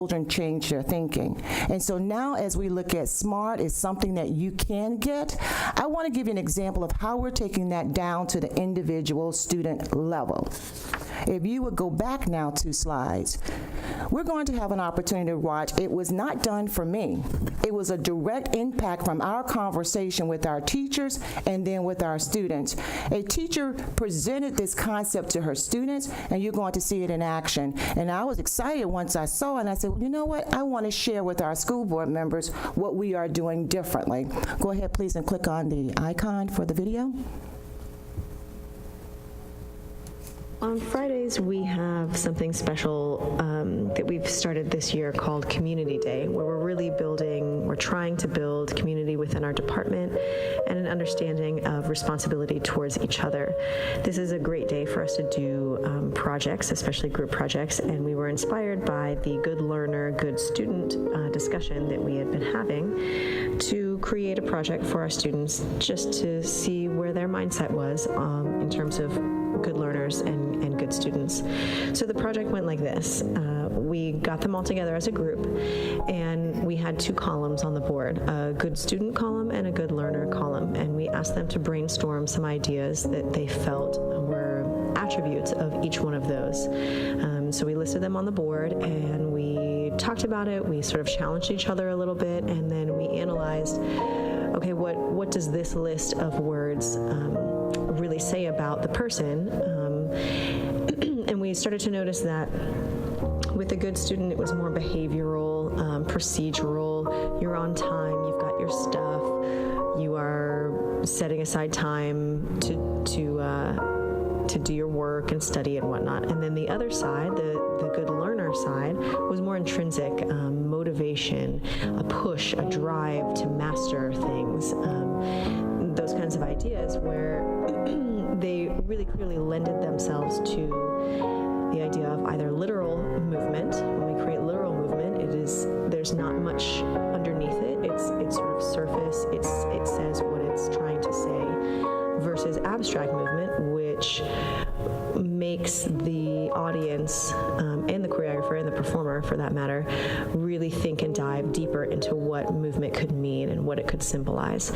children change their thinking. And so now as we look at SMART as something that you can get, I want to give you an example of how we're taking that down to the individual student level. If you would go back now 2 slides, we're going to have an opportunity to watch. It was not done for me. It was a direct impact from our conversation with our teachers and then with our students. A teacher presented this concept to her students, and you're going to see it in action. And I was excited once I saw it, and I said, well, you know what? I want to share with our school board members what we are doing differently. Go ahead, please, and click on the icon for the video. On Fridays, we have something special that we've started this year called Community Day, where we're trying to build community within our department and an understanding of responsibility towards each other. This is a great day for us to do projects, especially group projects, and we were inspired by the good learner, good student discussion that we had been having to create a project for our students just to see where their mindset was in terms of good learners and good students. So the project went like this. We got them all together as a group, and we had 2 columns on the board, a good student column and a good learner column, and we asked them to brainstorm some ideas that they felt were attributes of each one of those. So we listed them on the board, and we talked about it. We sort of challenged each other a little bit, and then we analyzed, okay, what does this list of words really say about the person? And we started to notice that with a good student, it was more behavioral, procedural. You're on time, you've got your stuff, you are setting aside time to do your work and study and whatnot. And then the other side, the good learner side, was more intrinsic, motivation, a push, a drive to master things, those kinds of ideas where they really clearly lended themselves to the idea of either literal movement. When we create literal movement, there's not much underneath it. It's sort of surface. It says what it's trying to say, versus abstract movement, which makes the audience and the choreographer and the performer, for that matter, really think and dive deeper into what movement could mean and what it could symbolize.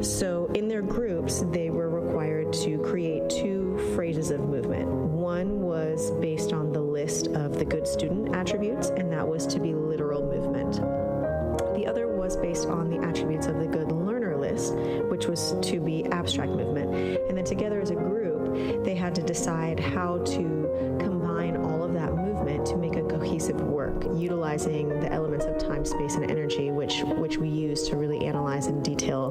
So in their groups, they were required to create 2 phrases of movement. One was based on the list of the good student attributes, and that was to be literal movement. The other was based on the attributes of the good learner list, which was to be abstract movement. And then together as a group, they had to decide how to combine all of that movement to make a cohesive work, utilizing the elements of time, space, and energy, which we use to really analyze in detail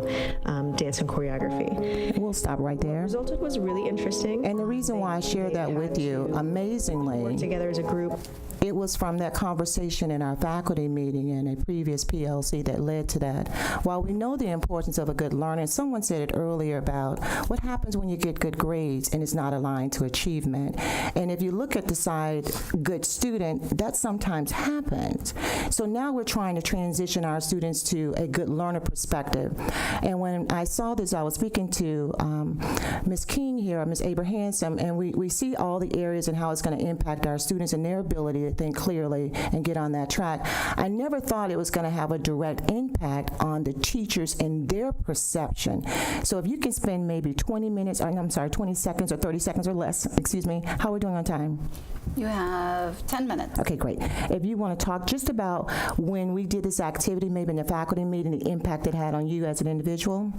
dance and choreography. We'll stop right there. The result was really interesting. And the reason why I share that with you, amazingly, work together as a group. It was from that conversation in our faculty meeting in a previous PLC that led to that. While we know the importance of a good learner, someone said it earlier about what happens when you get good grades and it's not aligned to achievement. And if you look at the side, good student, that sometimes happens. So now we're trying to transition our students to a good learner perspective. And when I saw this, I was speaking to Ms. King here, Ms. Abrahamson, and we see all the areas and how it's going to impact our students and their ability to think clearly and get on that track. I never thought it was going to have a direct impact on the teachers and their perception. So if you can spend maybe 20 seconds or 30 seconds or less, how are we doing on time? You have 10 minutes. Okay, great. If you want to talk just about when we did this activity, maybe in the faculty meeting, the impact it had on you as an individual.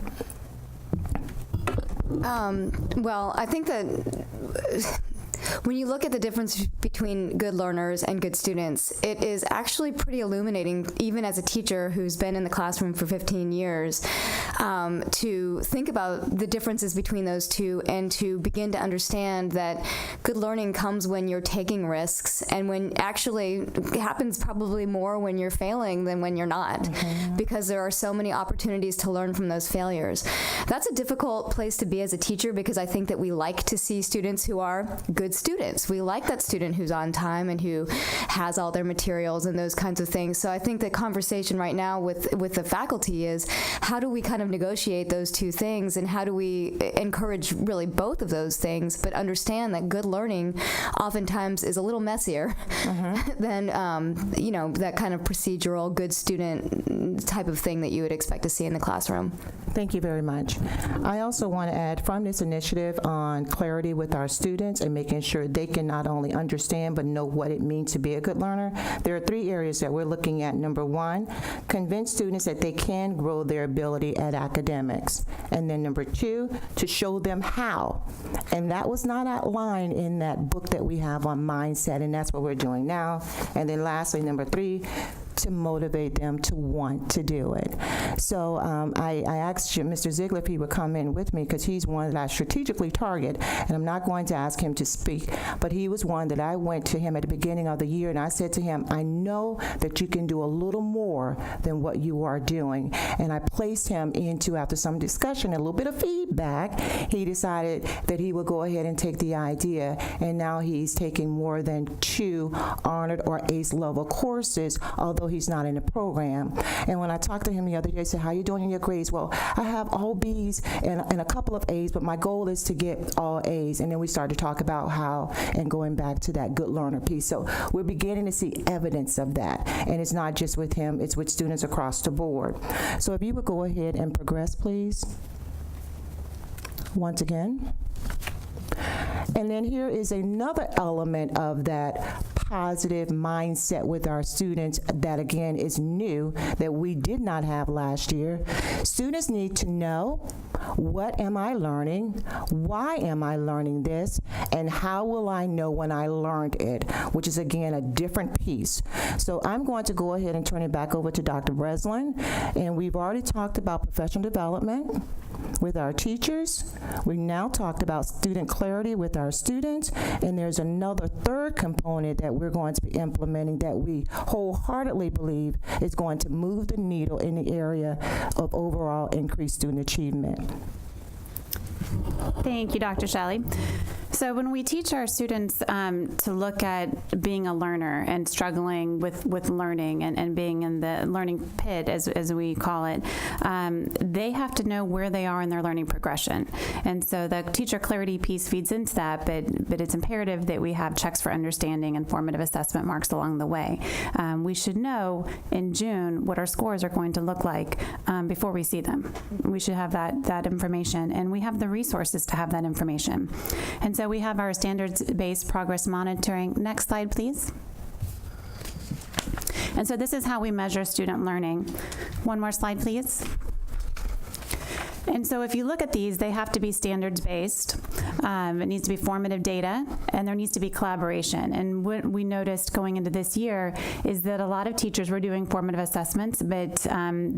Well, I think that when you look at the difference between good learners and good students, it is actually pretty illuminating, even as a teacher who's been in the classroom for 15 years, to think about the differences between those two and to begin to understand that good learning comes when you're taking risks, and when actually it happens probably more when you're failing than when you're not, because there are so many opportunities to learn from those failures. That's a difficult place to be as a teacher, because I think that we like to see students who are good students. We like that student who's on time and who has all their materials and those kinds of things. So I think the conversation right now with the faculty is, how do we kind of negotiate those two things, and how do we encourage really both of those things, but understand that good learning oftentimes is a little messier than that kind of procedural good student type of thing that you would expect to see in the classroom. Thank you very much. I also want to add, from this initiative on clarity with our students and making sure they can not only understand but know what it means to be a good learner, there are 3 areas that we're looking at. Number 1, convince students that they can grow their ability at academics. And then number 2, to show them how. And that was not outlined in that book that we have on mindset, and that's what we're doing now. And then lastly, number 3, to motivate them to want to do it. So I asked Mr. Ziegler if he would come in with me, because he's one that I strategically target, and I'm not going to ask him to speak, but he was one that I went to him at the beginning of the year, and I said to him, I know that you can do a little more than what you are doing. And I placed him into, after some discussion, a little bit of feedback, he decided that he would go ahead and take the idea, and now he's taking more than 2 honored or ACE level courses, although he's not in the program. And when I talked to him the other day, I said, how are you doing in your grades? Well, I have all B's and a couple of A's, but my goal is to get all A's. And then we started to talk about how, and going back to that good learner piece. So we're beginning to see evidence of that. And it's not just with him, it's with students across the board. So if you would go ahead and progress, please. Once again. And then here is another element of that positive mindset with our students that, again, is new, that we did not have last year. Students need to know, what am I learning? Why am I learning this? And how will I know when I learned it? Which is, again, a different piece. So I'm going to go ahead and turn it back over to Dr. Breslin. And we've already talked about professional development with our teachers. We now talked about student clarity with our students, and there's another 3rd component that we're going to be implementing that we wholeheartedly believe is going to move the needle in the area of overall increased student achievement. Thank you, Dr. Shelley. So when we teach our students to look at being a learner and struggling with learning and being in the learning pit, as we call it, they have to know where they are in their learning progression. And so the teacher clarity piece feeds into that, but it's imperative that we have checks for understanding and formative assessment marks along the way. We should know in June what our scores are going to look like before we see them. We should have that information, and we have the resources to have that information. And so we have our standards-based progress monitoring. Next slide, please. And so this is how we measure student learning. One more slide, please. And so if you look at these, they have to be standards-based. It needs to be formative data, and there needs to be collaboration. And what we noticed going into this year is that a lot of teachers were doing formative assessments, but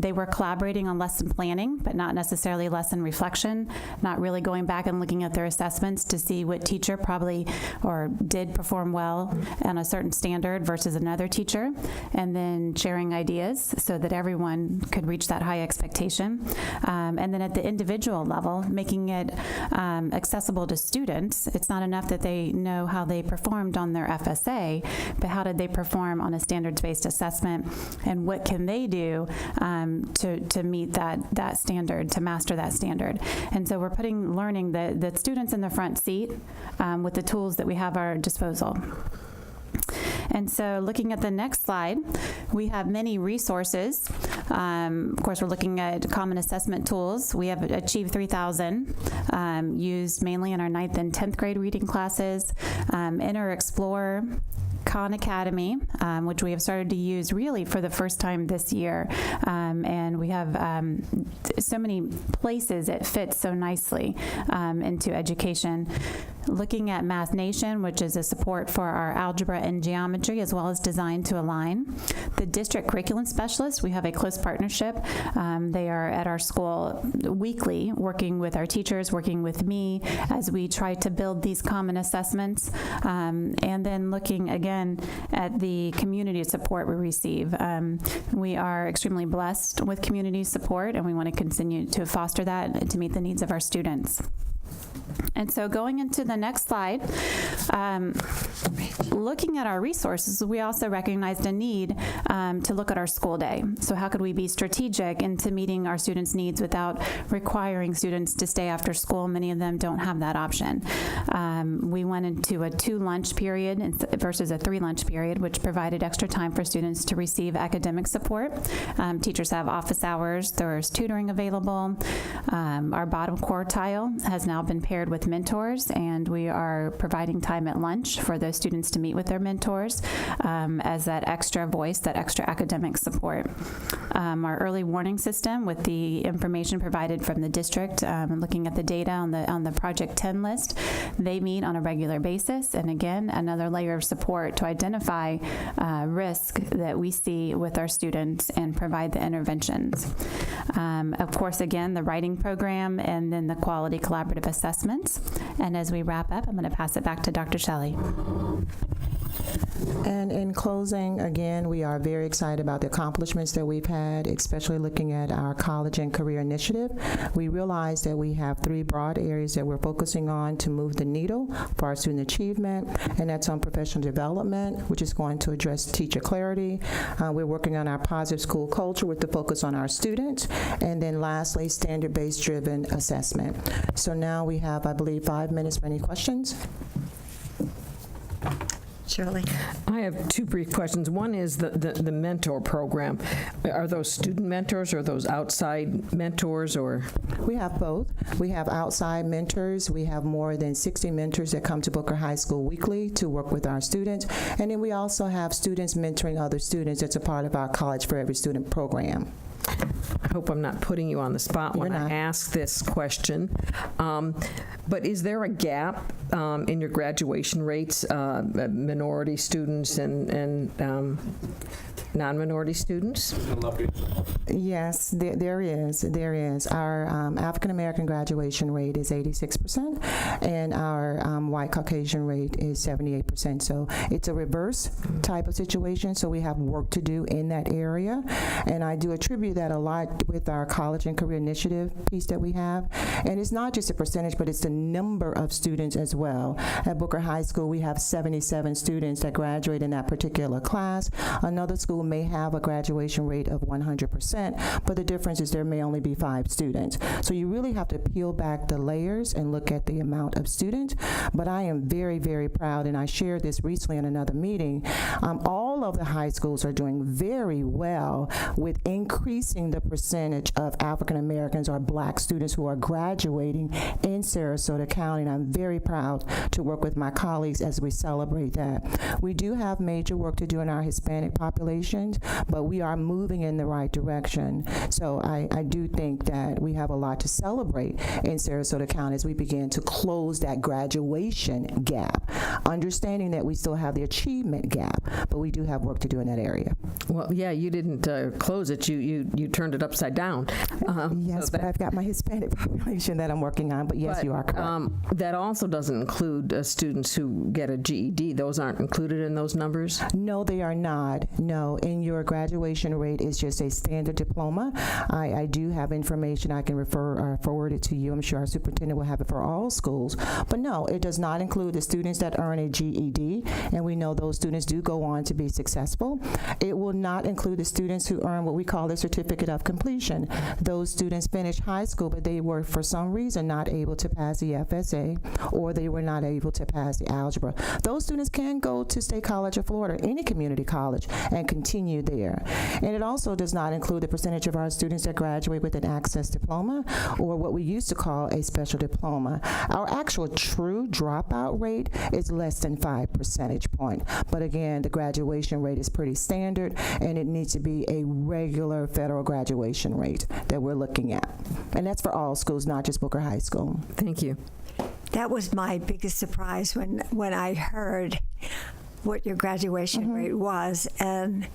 they were collaborating on lesson planning, but not necessarily lesson reflection, not really going back and looking at their assessments to see what teacher probably or did perform well on a certain standard versus another teacher, and then sharing ideas so that everyone could reach that high expectation. And then at the individual level, making it accessible to students. It's not enough that they know how they performed on their FSA, but how did they perform on a standards-based assessment, and what can they do to meet that standard, to master that standard. And so we're putting learning the students in the front seat with the tools that we have at our disposal. And so looking at the next slide, we have many resources. Of course, we're looking at common assessment tools. We have Achieve 3000, used mainly in our 9th and 10th grade reading classes, Enter Explore, Khan Academy, which we have started to use really for the first time this year. And we have so many places it fits so nicely into education. Looking at Math Nation, which is a support for our algebra and geometry, as well as Design to Align. The District Curriculum Specialists, we have a close partnership. They are at our school weekly, working with our teachers, working with me, as we try to build these common assessments. And then looking again at the community support we receive. We are extremely blessed with community support, and we want to continue to foster that to meet the needs of our students. And so going into the next slide, looking at our resources, we also recognized a need to look at our school day. So how could we be strategic into meeting our students' needs without requiring students to stay after school? Many of them don't have that option. We went into a 2 lunch period versus a 3 lunch period, which provided extra time for students to receive academic support. Teachers have office hours. There's tutoring available. Our bottom quartile has now been paired with mentors, and we are providing time at lunch for those students to meet with their mentors as that extra voice, that extra academic support. Our early warning system with the information provided from the district, looking at the data on the Project 10 list, they meet on a regular basis, and again, another layer of support to identify risk that we see with our students and provide the interventions. Of course, again, the writing program and then the quality collaborative assessments. And as we wrap up, I'm going to pass it back to Dr. Shelley. And in closing, again, we are very excited about the accomplishments that we've had, especially looking at our college and career initiative. We realize that we have 3 broad areas that we're focusing on to move the needle for our student achievement, and that's on professional development, which is going to address teacher clarity. We're working on our positive school culture with the focus on our students, and then lastly, standard-based driven assessment. So now we have, I believe, 5 minutes for any questions. Shirley? I have 2 brief questions. One is the mentor program. Are those student mentors or those outside mentors, or? We have both. We have outside mentors. We have more than 60 mentors that come to Booker High School weekly to work with our students. And then we also have students mentoring other students. That's a part of our College for Every Student program. I hope I'm not putting you on the spot when I ask this question, but is there a gap in your graduation rates, minority students and non-minority students? Yes, there is. Our African-American graduation rate is 86%, and our white Caucasian rate is 78%. So it's a reverse type of situation, so we have work to do in that area. And I do attribute that a lot with our college and career initiative piece that we have. And it's not just a percentage, but it's the number of students as well. At Booker High School, we have 77 students that graduate in that particular class. Another school may have a graduation rate of 100%, but the difference is there may only be 5 students. So you really have to peel back the layers and look at the amount of students. But I am very, very proud, and I shared this recently in another meeting. All of the high schools are doing very well with increasing the percentage of African Americans or Black students who are graduating in Sarasota County, and I'm very proud to work with my colleagues as we celebrate that. We do have major work to do in our Hispanic populations, but we are moving in the right direction. So I do think that we have a lot to celebrate in Sarasota County as we begin to close that graduation gap, understanding that we still have the achievement gap, but we do have work to do in that area. Well, yeah, you didn't close it. You turned it upside down. Yes, but I've got my Hispanic population that I'm working on, but yes, you are correct. That also doesn't include students who get a GED. Those aren't included in those numbers? No, they are not. No, in your graduation rate is just a standard diploma. I do have information I can forward it to you. I'm sure our superintendent will have it for all schools. But no, it does not include the students that earn a GED, and we know those students do go on to be successful. It will not include the students who earn what we call a certificate of completion. Those students finish high school, but they were for some reason not able to pass the FSA, or they were not able to pass the algebra. Those students can go to State College of Florida, any community college, and continue there. And it also does not include the percentage of our students that graduate with an access diploma, or what we used to call a special diploma. Our actual true dropout rate is less than 5 percentage points. But again, the graduation rate is pretty standard, and it needs to be a regular federal graduation rate that we're looking at. And that's for all schools, not just Booker High School. Thank you. That was my biggest surprise when I heard what your graduation rate was, and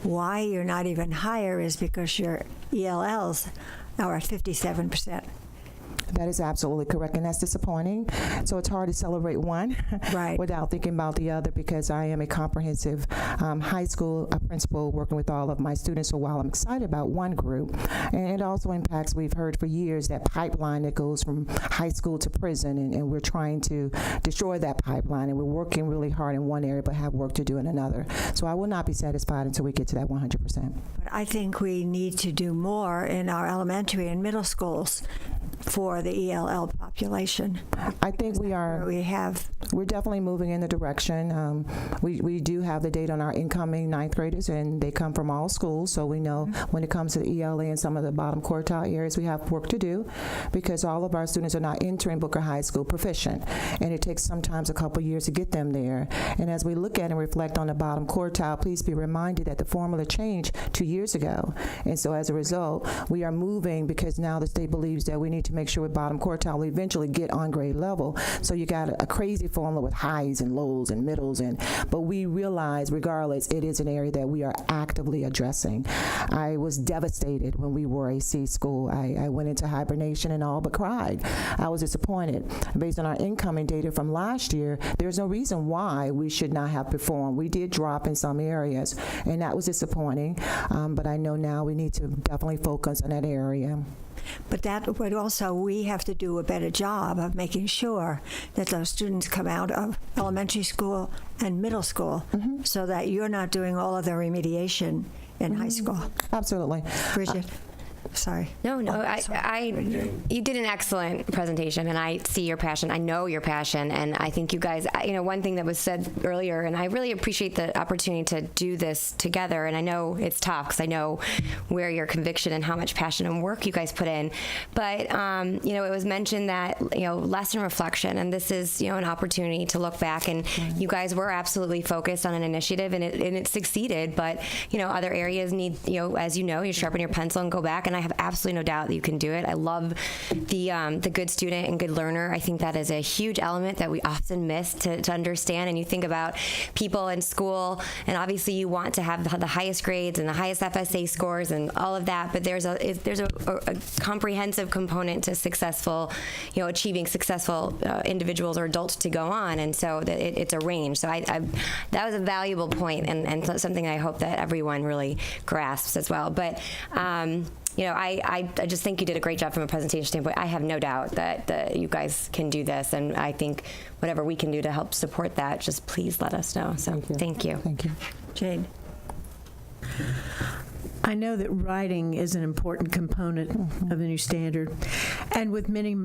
why you're not even higher is because your ELLs are at 57%. That is absolutely correct, and that's disappointing. So it's hard to celebrate one Right. without thinking about the other, because I am a comprehensive high school principal working with all of my students. So while I'm excited about one group, and it also impacts, we've heard for years, that pipeline that goes from high school to prison, and we're trying to destroy that pipeline, and we're working really hard in one area but have work to do in another. So I will not be satisfied until we get to that 100%. But I think we need to do more in our elementary and middle schools for the ELL population. I think we're definitely moving in the direction. We do have the data on our incoming ninth graders, and they come from all schools, so we know when it comes to the ELA and some of the bottom quartile areas, we have work to do, because all of our students are not entering Booker High School proficient, and it takes sometimes a couple years to get them there. And as we look at and reflect on the bottom quartile, please be reminded that the formula changed 2 years ago, and so as a result, we are moving, because now the state believes that we need to make sure with bottom quartile we eventually get on grade level. So you got a crazy formula with highs and lows and middles, but we realize regardless, it is an area that we are actively addressing. I was devastated when we were a C school. I went into hibernation and all but cried. I was disappointed. Based on our incoming data from last year, there's no reason why we should not have performed. We did drop in some areas, and that was disappointing, but I know now we need to definitely focus on that area. But also we have to do a better job of making sure that those students come out of elementary school and middle school, so that you're not doing all of the remediation in high school. Absolutely. Bridget, sorry. No, you did an excellent presentation, and I see your passion. I know your passion, and I think you guys, one thing that was said earlier, and I really appreciate the opportunity to do this together, and I know it's tough because I know where your conviction and how much passion and work you guys put in, but, it was mentioned that, lesson reflection, and this is, an opportunity to look back, and you guys were absolutely focused on an initiative, and it succeeded, but, other areas need, as you sharpen your pencil and go back, and I have absolutely no doubt that you can do it. I love the good student and good learner. I think that is a huge element that we often miss to understand. And you think about people in school, and obviously you want to have the highest grades and the highest FSA scores and all of that, but there's a comprehensive component to successful, achieving successful individuals or adults to go on, and so it's a range. So that was a valuable point, and something I hope that everyone really grasps as well. But I just think you did a great job from a presentation standpoint. I have no doubt that you guys can do this, and I think whatever we can do to help support that, just please let us know. So thank you. Thank you. Jane. I know that writing is an important component of the new standard, and with many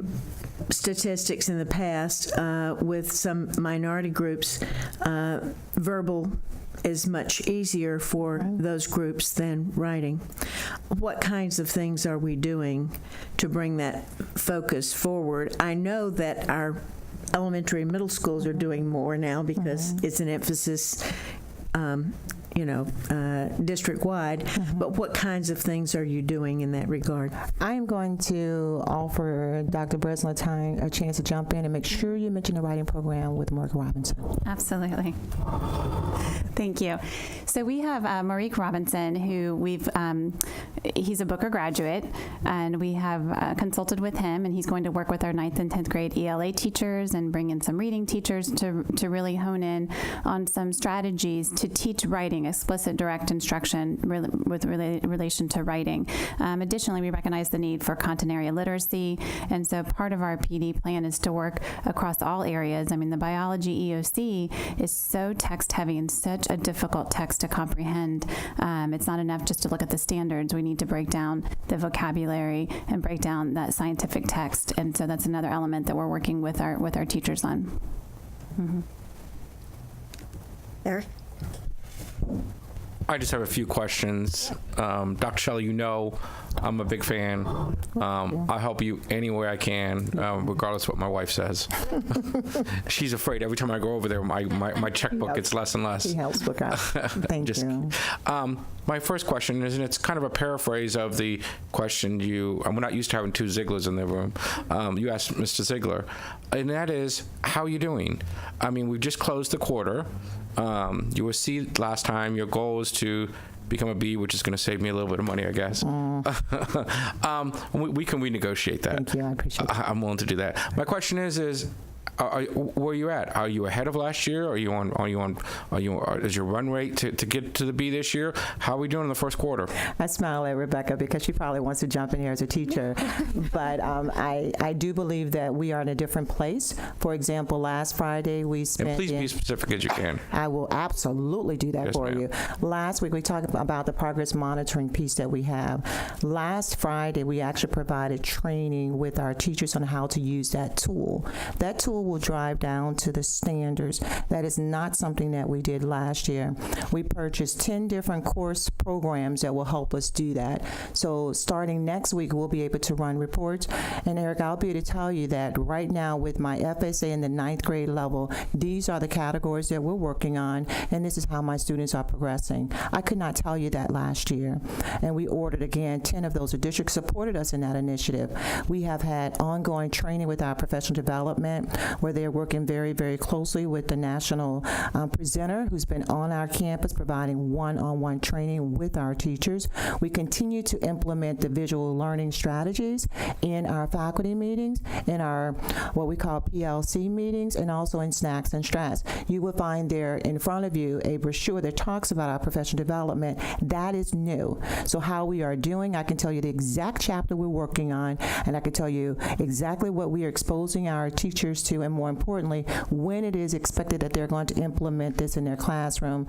statistics in the past, with some minority groups, verbal is much easier for those groups than writing. What kinds of things are we doing to bring that focus forward? I know that our elementary and middle schools are doing more now because it's an emphasis district-wide, but what kinds of things are you doing in that regard? I am going to offer Dr. Breslin a chance to jump in and make sure you mention the writing program with Mark Robinson. Absolutely. Thank you. So we have Marique Robinson, who he's a Booker graduate, and we have consulted with him, and he's going to work with our 9th and 10th grade ELA teachers and bring in some reading teachers to really hone in on some strategies to teach writing, explicit direct instruction with relation to writing. Additionally, we recognize the need for content area literacy, and so part of our PD plan is to work across all areas. I mean, the biology EOC is so text heavy and such a difficult text to comprehend. It's not enough just to look at the standards. We need to break down the vocabulary and break down that scientific text, and so that's another element that we're working with our teachers on. Eric? I just have a few questions. Dr. Shelley, I'm a big fan. I'll help you any way I can, regardless of what my wife says. She's afraid every time I go over there, my checkbook gets less and less. He helps look out. Thank you. My first question is, and it's kind of a paraphrase of the question we're not used to having two Zigglers in the room. You asked Mr. Ziegler, and that is, how are you doing? I mean, we've just closed the quarter. You were C last time. Your goal is to become a B, which is going to save me a little bit of money, I guess. We can renegotiate that. Thank you. I appreciate it. I'm willing to do that. My question is where are you at? Are you ahead of last year? Is your run rate to get to the B this year? How are we doing in the first quarter? I smile at Rebecca because she probably wants to jump in here as a teacher. But I do believe that we are in a different place. For example, last Friday we spent. And please be as specific as you can. I will absolutely do that for you. Last week we talked about the progress monitoring piece that we have. Last Friday we actually provided training with our teachers on how to use that tool. That tool will drive down to the standards. That is not something that we did last year. We purchased 10 different course programs that will help us do that. So starting next week, we'll be able to run reports. And Eric, I'll be able to tell you that right now with my FSA in the 9th grade level, these are the categories that we're working on, and this is how my students are progressing. I could not tell you that last year. And we ordered, again, 10 of those. The district supported us in that initiative. We have had ongoing training with our professional development, where they're working very, very closely with the national presenter who's been on our campus providing one-on-one training with our teachers. We continue to implement the visual learning strategies in our faculty meetings, in our what we call PLC meetings, and also in Snacks and Strats. You will find there in front of you a brochure that talks about our professional development. That is new. So how we are doing, I can tell you the exact chapter we're working on, and I can tell you exactly what we are exposing our teachers to, and more importantly, when it is expected that they're going to implement this in their classroom.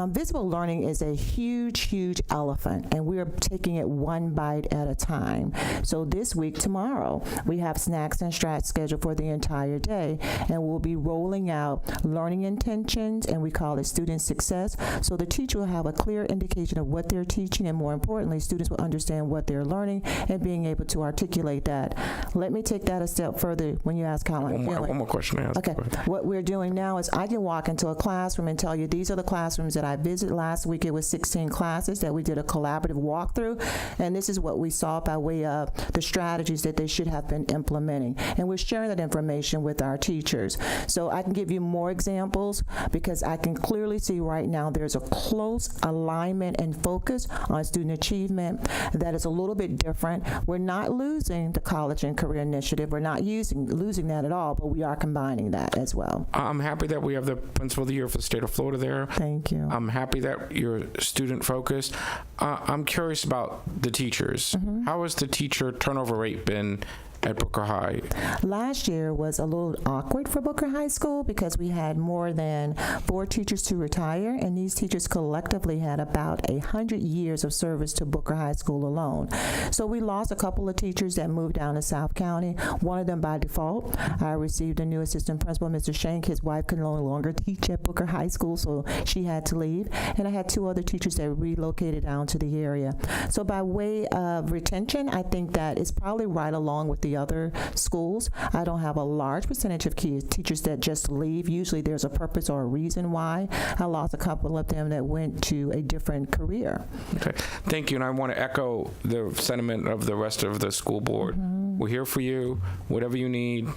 Visible learning is a huge, huge elephant, and we are taking it one bite at a time. So this week, tomorrow, we have Snacks and Strats scheduled for the entire day, and we'll be rolling out learning intentions, and we call it student success. So the teacher will have a clear indication of what they're teaching, and more importantly, students will understand what they're learning and being able to articulate that. Let me take that a step further when you ask how I'm feeling. One more question to ask. Okay. What we're doing now is I can walk into a classroom and tell you these are the classrooms that I visited last week. It was 16 classes that we did a collaborative walkthrough, and this is what we saw by way of the strategies that they should have been implementing. And we're sharing that information with our teachers. So I can give you more examples because I can clearly see right now there's a close alignment and focus on student achievement that is a little bit different. We're not losing the college and career initiative. We're not losing that at all, but we are combining that as well. I'm happy that we have the Principal of the Year for the state of Florida there. Thank you. I'm happy that you're student focused. I'm curious about the teachers. How has the teacher turnover rate been at Booker High? Last year was a little awkward for Booker High School because we had more than 4 teachers to retire, and these teachers collectively had about 100 years of service to Booker High School alone. So we lost a couple of teachers that moved down to South County. One of them by default. I received a new assistant principal, Mr. Shank. His wife could no longer teach at Booker High School, so she had to leave. And I had 2 other teachers that relocated down to the area. So by way of retention, I think that it's probably right along with the other schools. I don't have a large percentage of teachers that just leave. Usually there's a purpose or a reason why. I lost a couple of them that went to a different career. Okay, thank you. And I want to echo the sentiment of the rest of the school board. We're here for you. Whatever you need,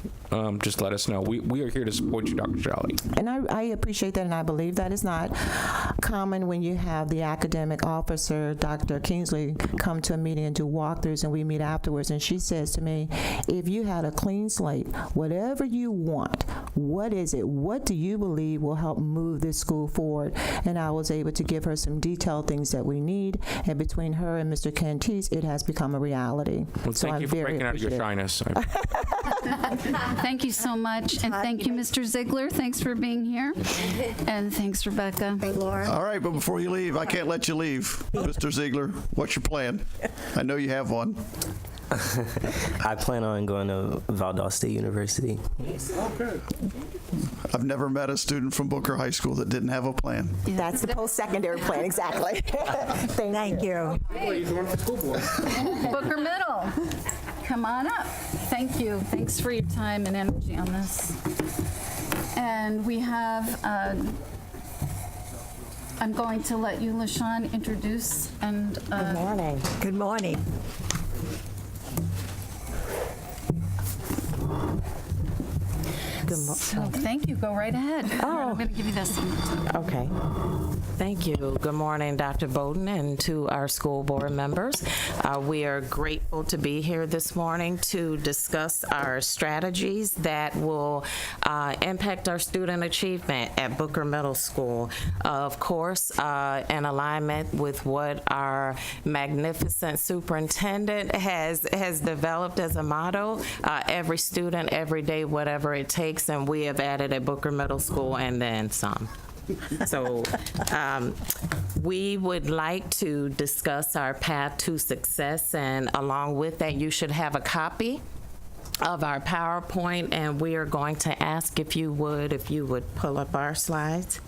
just let us know. We are here to support you, Dr. Shelley. And I appreciate that, and I believe that is not common when you have the academic officer, Dr. Kingsley, come to a meeting and do walkthroughs, and we meet afterwards, and she says to me, if you had a clean slate, whatever you want, what is it? What do you believe will help move this school forward? And I was able to give her some detailed things that we need, and between her and Mr. Cantis, it has become a reality. Well, so thank I'm you for very breaking out of your shyness. Thank you so much, and thank you, Mr. Ziegler. Thanks for being here, and thanks, Rebecca. Thank Laura. All right, but before you leave, I can't let you leave. Mr. Ziegler, what's your plan? I know you have one. I plan on going to Valdosta State University. Okay. I've never met a student from Booker High School that didn't have a plan. That's the post-secondary plan, exactly. Thank you. Booker Middle, come on up. Thank you. Thanks for your time and energy on this. And we have, I'm going to let you, LaShawn, introduce and. Good morning. Good morning. So thank you. Go right ahead. I'm going to give you this one. Okay. Thank you. Good morning, Dr. Bowden, and to our school board members. We are grateful to be here this morning to discuss our strategies that will impact our student achievement at Booker Middle School. Of course, in alignment with what our magnificent superintendent has developed as a motto, every student, every day, whatever it takes, and we have added at Booker Middle School and then some. So we would like to discuss our path to success, and along with that, you should have a copy of our PowerPoint, and we are going to ask if you would pull up our slides.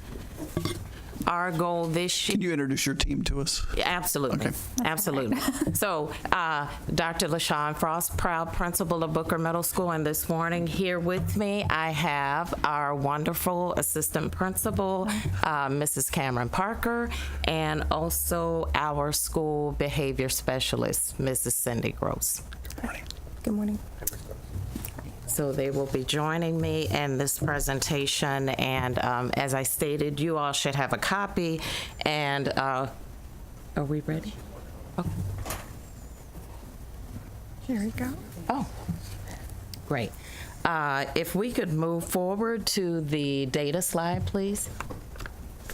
Our goal this year. Can you introduce your team to us? Absolutely. Okay. Absolutely. So, Dr. LaShawn Frost, proud principal of Booker Middle School, and this morning here with me, I have our wonderful assistant principal, Mrs. Cameron Parker, and also our school behavior specialist, Mrs. Cindy Gross. Good morning. Good morning. So they will be joining me in this presentation, and as I stated, you all should have a copy. And are we ready? Oh. Here we go. Oh, great. If we could move forward to the data slide, please.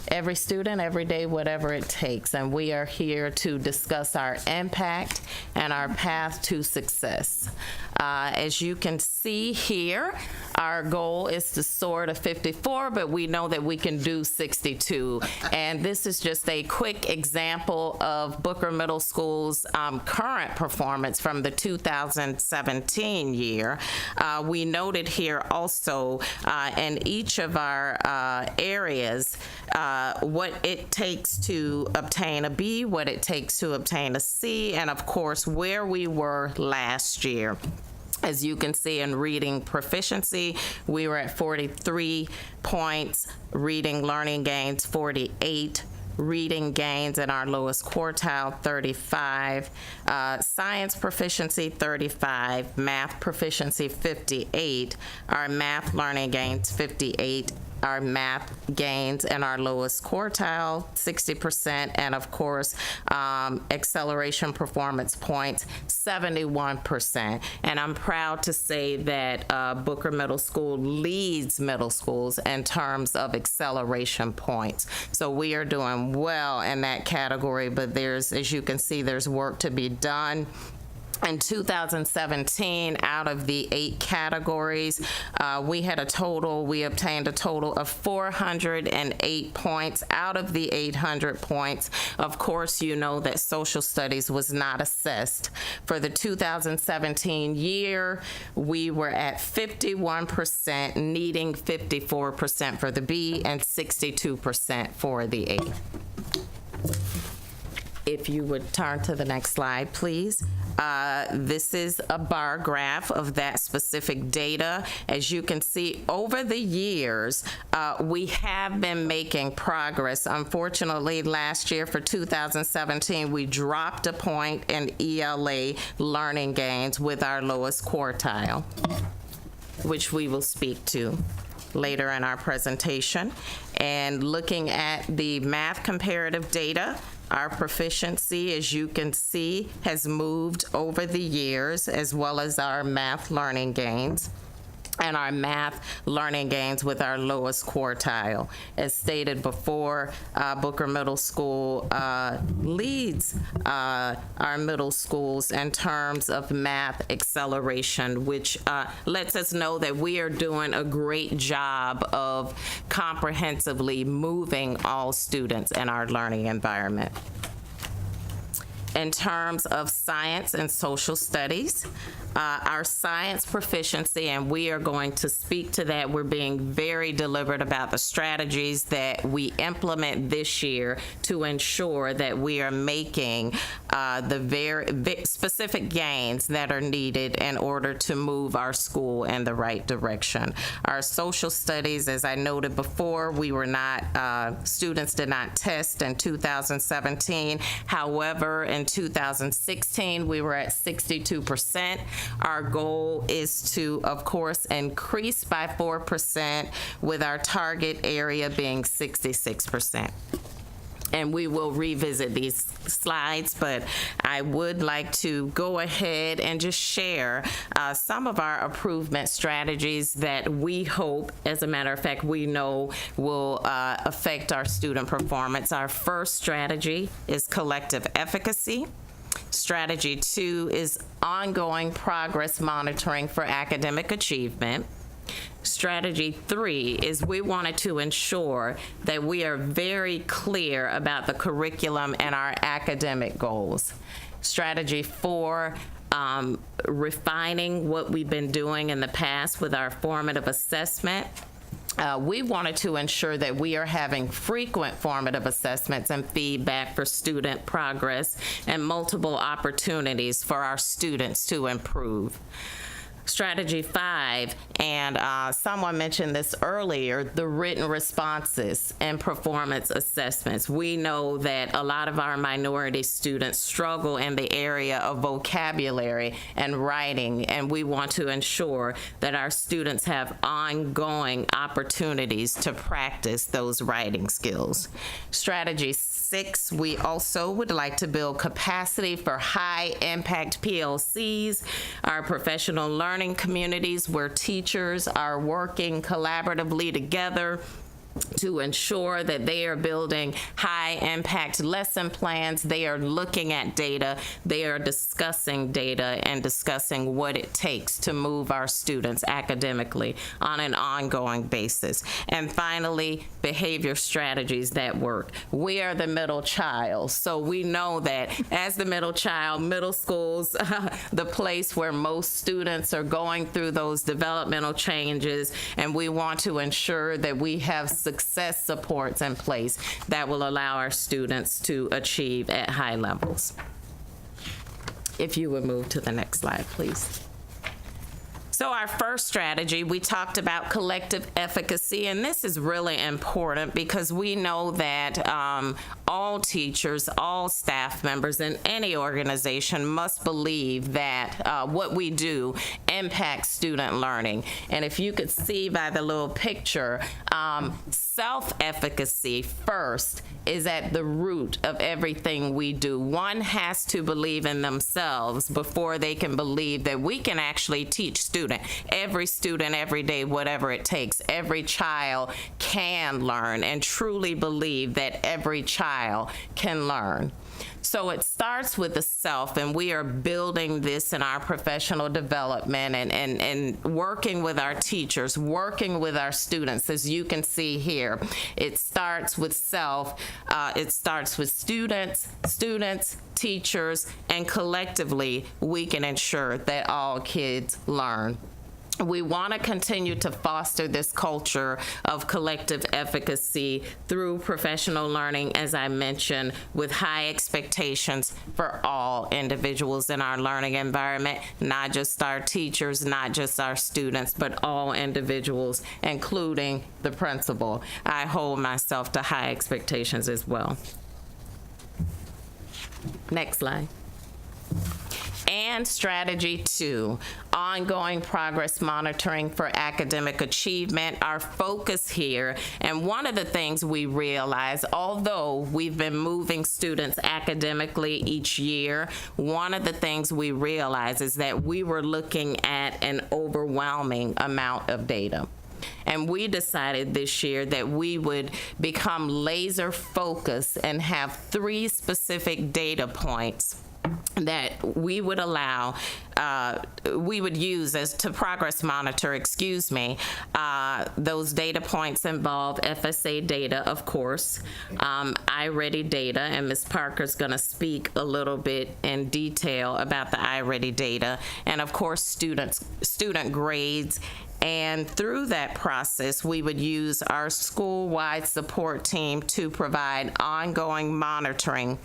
Every student, every day, whatever it takes. And we are here to discuss our impact and our path to success. As you can see here, our goal is to soar to 54, but we know that we can do 62. And this is just a quick example of Booker Middle School's current performance from the 2017 year. We noted here also in each of our areas what it takes to obtain a B, what it takes to obtain a C, and of course where we were last year. As you can see in reading proficiency, we were at 43 points, reading learning gains 48, reading gains in our lowest quartile 35, science proficiency 35, math proficiency 58, our math learning gains 58, our math gains in our lowest quartile 60%, and of course acceleration performance points 71%. And I'm proud to say that Booker Middle School leads middle schools in terms of acceleration points. So we are doing well in that category, but there's, as you can see, there's work to be done. In 2017, out of the 8 categories, we obtained a total of 408 points out of the 800 points. Of course, you know that social studies was not assessed. For the 2017 year, we were at 51%, needing 54% for the B and 62% for the A. If you would turn to the next slide, please. This is a bar graph of that specific data. As you can see, over the years, we have been making progress. Unfortunately, last year for 2017, we dropped a point in ELA learning gains with our lowest quartile, which we will speak to later in our presentation. And looking at the math comparative data, our proficiency, as you can see, has moved over the years, as well as our math learning gains and our math learning gains with our lowest quartile. As stated before, Booker Middle School leads our middle schools in terms of math acceleration, which lets us know that we are doing a great job of comprehensively moving all students in our learning environment. In terms of science and social studies, our science proficiency, and we are going to speak to that. We're being very deliberate about the strategies that we implement this year to ensure that we are making the very specific gains that are needed in order to move our school in the right direction. Our social studies, as I noted before, we were not, students did not test in 2017. However, in 2016, we were at 62%. Our goal is to, of course, increase by 4%, with our target area being 66%. And we will revisit these slides, but I would like to go ahead and just share some of our improvement strategies that we hope, as a matter of fact, we know will affect our student performance. Our first strategy is collective efficacy. Strategy 2 is ongoing progress monitoring for academic achievement. Strategy 3 is we wanted to ensure that we are very clear about the curriculum and our academic goals. Strategy 4, refining what we've been doing in the past with our formative assessment. We wanted to ensure that we are having frequent formative assessments and feedback for student progress and multiple opportunities for our students to improve. Strategy 5, and someone mentioned this earlier, the written responses and performance assessments. We know that a lot of our minority students struggle in the area of vocabulary and writing, and we want to ensure that our students have ongoing opportunities to practice those writing skills. Strategy 6, we also would like to build capacity for high-impact PLCs, our professional learning communities, where teachers are working collaboratively together to ensure that they are building high-impact lesson plans. They are looking at data. They are discussing data and discussing what it takes to move our students academically on an ongoing basis. And finally, behavior strategies that work. We are the middle child, so we know that as the middle child, middle school's the place where most students are going through those developmental changes, and we want to ensure that we have success supports in place that will allow our students to achieve at high levels. If you would move to the next slide, please. So our first strategy, we talked about collective efficacy, and this is really important because we know that all teachers, all staff members in any organization must believe that what we do impacts student learning. And if you could see by the little picture, self-efficacy first is at the root of everything we do. One has to believe in themselves before they can believe that we can actually teach students. Every student, every day, whatever it takes. Every child can learn, and truly believe that every child can learn. So it starts with the self, and we are building this in our professional development and working with our teachers, working with our students, as you can see here. It starts with self. It starts with students, teachers, and collectively we can ensure that all kids learn. We want to continue to foster this culture of collective efficacy through professional learning, as I mentioned, with high expectations for all individuals in our learning environment, not just our teachers, not just our students, but all individuals, including the principal. I hold myself to high expectations as well. Next slide. And strategy 2, ongoing progress monitoring for academic achievement. Our focus here, and one of the things we realize, although we've been moving students academically each year, one of the things we realize is that we were looking at an overwhelming amount of data. And we decided this year that we would become laser focused and have 3 specific data points that we would allow, we would use as to progress monitor, those data points involve FSA data, of course, iReady data, and Ms. Parker's gonna speak a little bit in detail about the iReady data, and of course student grades. And through that process, we would use our school-wide support team to provide ongoing monitoring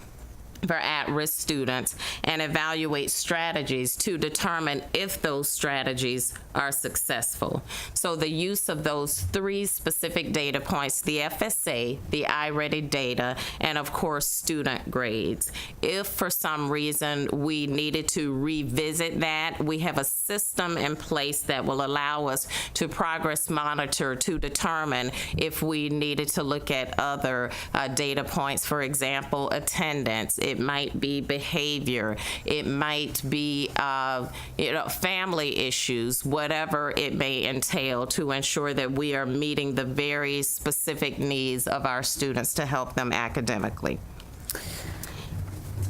for at-risk students and evaluate strategies to determine if those strategies are successful. So the use of those 3 specific data points, the FSA, the iReady data, and of course student grades. If for some reason we needed to revisit that, we have a system in place that will allow us to progress monitor to determine if we needed to look at other data points, for example, attendance. It might be behavior. It might be family issues, whatever it may entail, to ensure that we are meeting the very specific needs of our students to help them academically.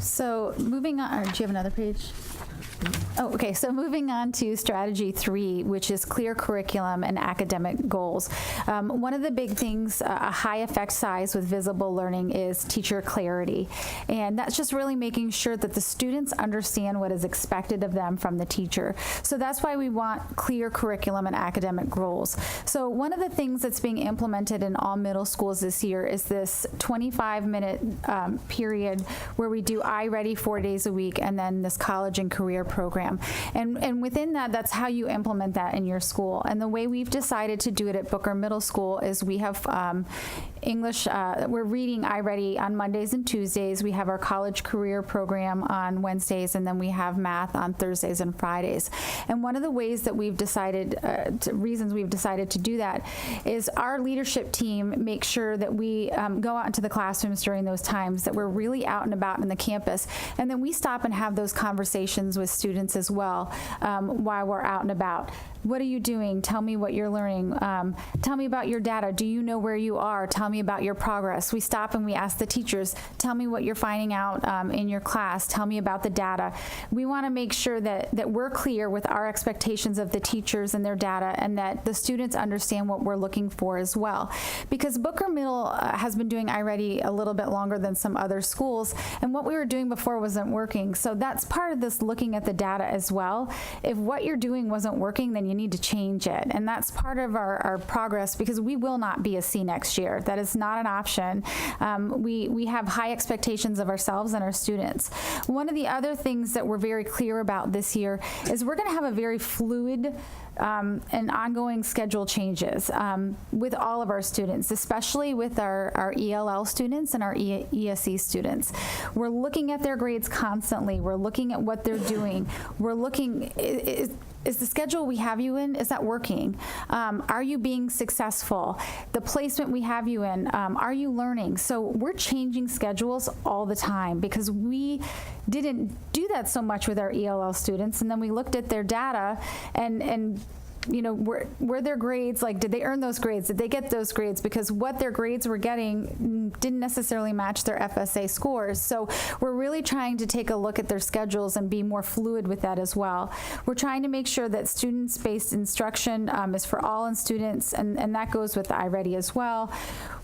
So moving on, do you have another page? Oh, okay. So moving on to strategy 3, which is clear curriculum and academic goals. One of the big things, a high effect size with visible learning, is teacher clarity. And that's just really making sure that the students understand what is expected of them from the teacher. So that's why we want clear curriculum and academic goals. So one of the things that's being implemented in all middle schools this year is this 25-minute period where we do iReady 4 days a week, and then this college and career program. And within that, that's how you implement that in your school. And the way we've decided to do it at Booker Middle School is we have English, we're reading iReady on Mondays and Tuesdays. We have our college career program on Wednesdays, and then we have math on Thursdays and Fridays. And one of the ways that we've decided, reasons we've decided to do that, is our leadership team makes sure that we go out into the classrooms during those times, that we're really out and about in the campus, and then we stop and have those conversations with students as well while we're out and about. What are you doing? Tell me what you're learning. Tell me about your data. Do you know where you are? Tell me about your progress. We stop and we ask the teachers, tell me what you're finding out in your class. Tell me about the data. We want to make sure that we're clear with our expectations of the teachers and their data, and that the students understand what we're looking for as well. Because Booker Middle has been doing iReady a little bit longer than some other schools, and what we were doing before wasn't working. So that's part of this looking at the data as well. If what you're doing wasn't working, then you need to change it. And that's part of our progress, because we will not be a C next year. That is not an option. We have high expectations of ourselves and our students. One of the other things that we're very clear about this year is we're going to have a very fluid and ongoing schedule changes with all of our students, especially with our ELL students and our ESE students. We're looking at their grades constantly. We're looking at what they're doing. We're looking, is the schedule we have you in, is that working? Are you being successful? The placement we have you in, are you learning? So we're changing schedules all the time, because we didn't do that so much with our ELL students, and then we looked at their data and you know, were their grades, like, did they earn those grades? Did they get those grades? Because what their grades were getting didn't necessarily match their FSA scores. So we're really trying to take a look at their schedules and be more fluid with that as well. We're trying to make sure that students-based instruction is for all students, and that goes with the iReady as well.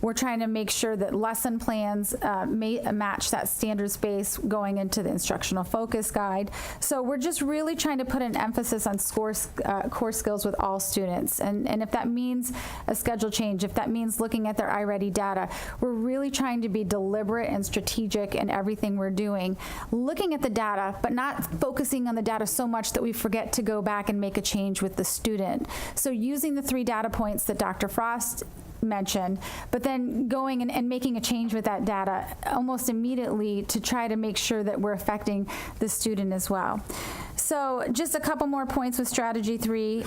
We're trying to make sure that lesson plans may match that standards base going into the instructional focus guide. So we're just really trying to put an emphasis on core skills with all students. And if that means a schedule change, if that means looking at their iReady data, we're really trying to be deliberate and strategic in everything we're doing, looking at the data, but not focusing on the data so much that we forget to go back and make a change with the student. So using the 3 data points that Dr. Frost mentioned, but then going and making a change with that data almost immediately to try to make sure that we're affecting the student as well. So just a couple more points with strategy 3.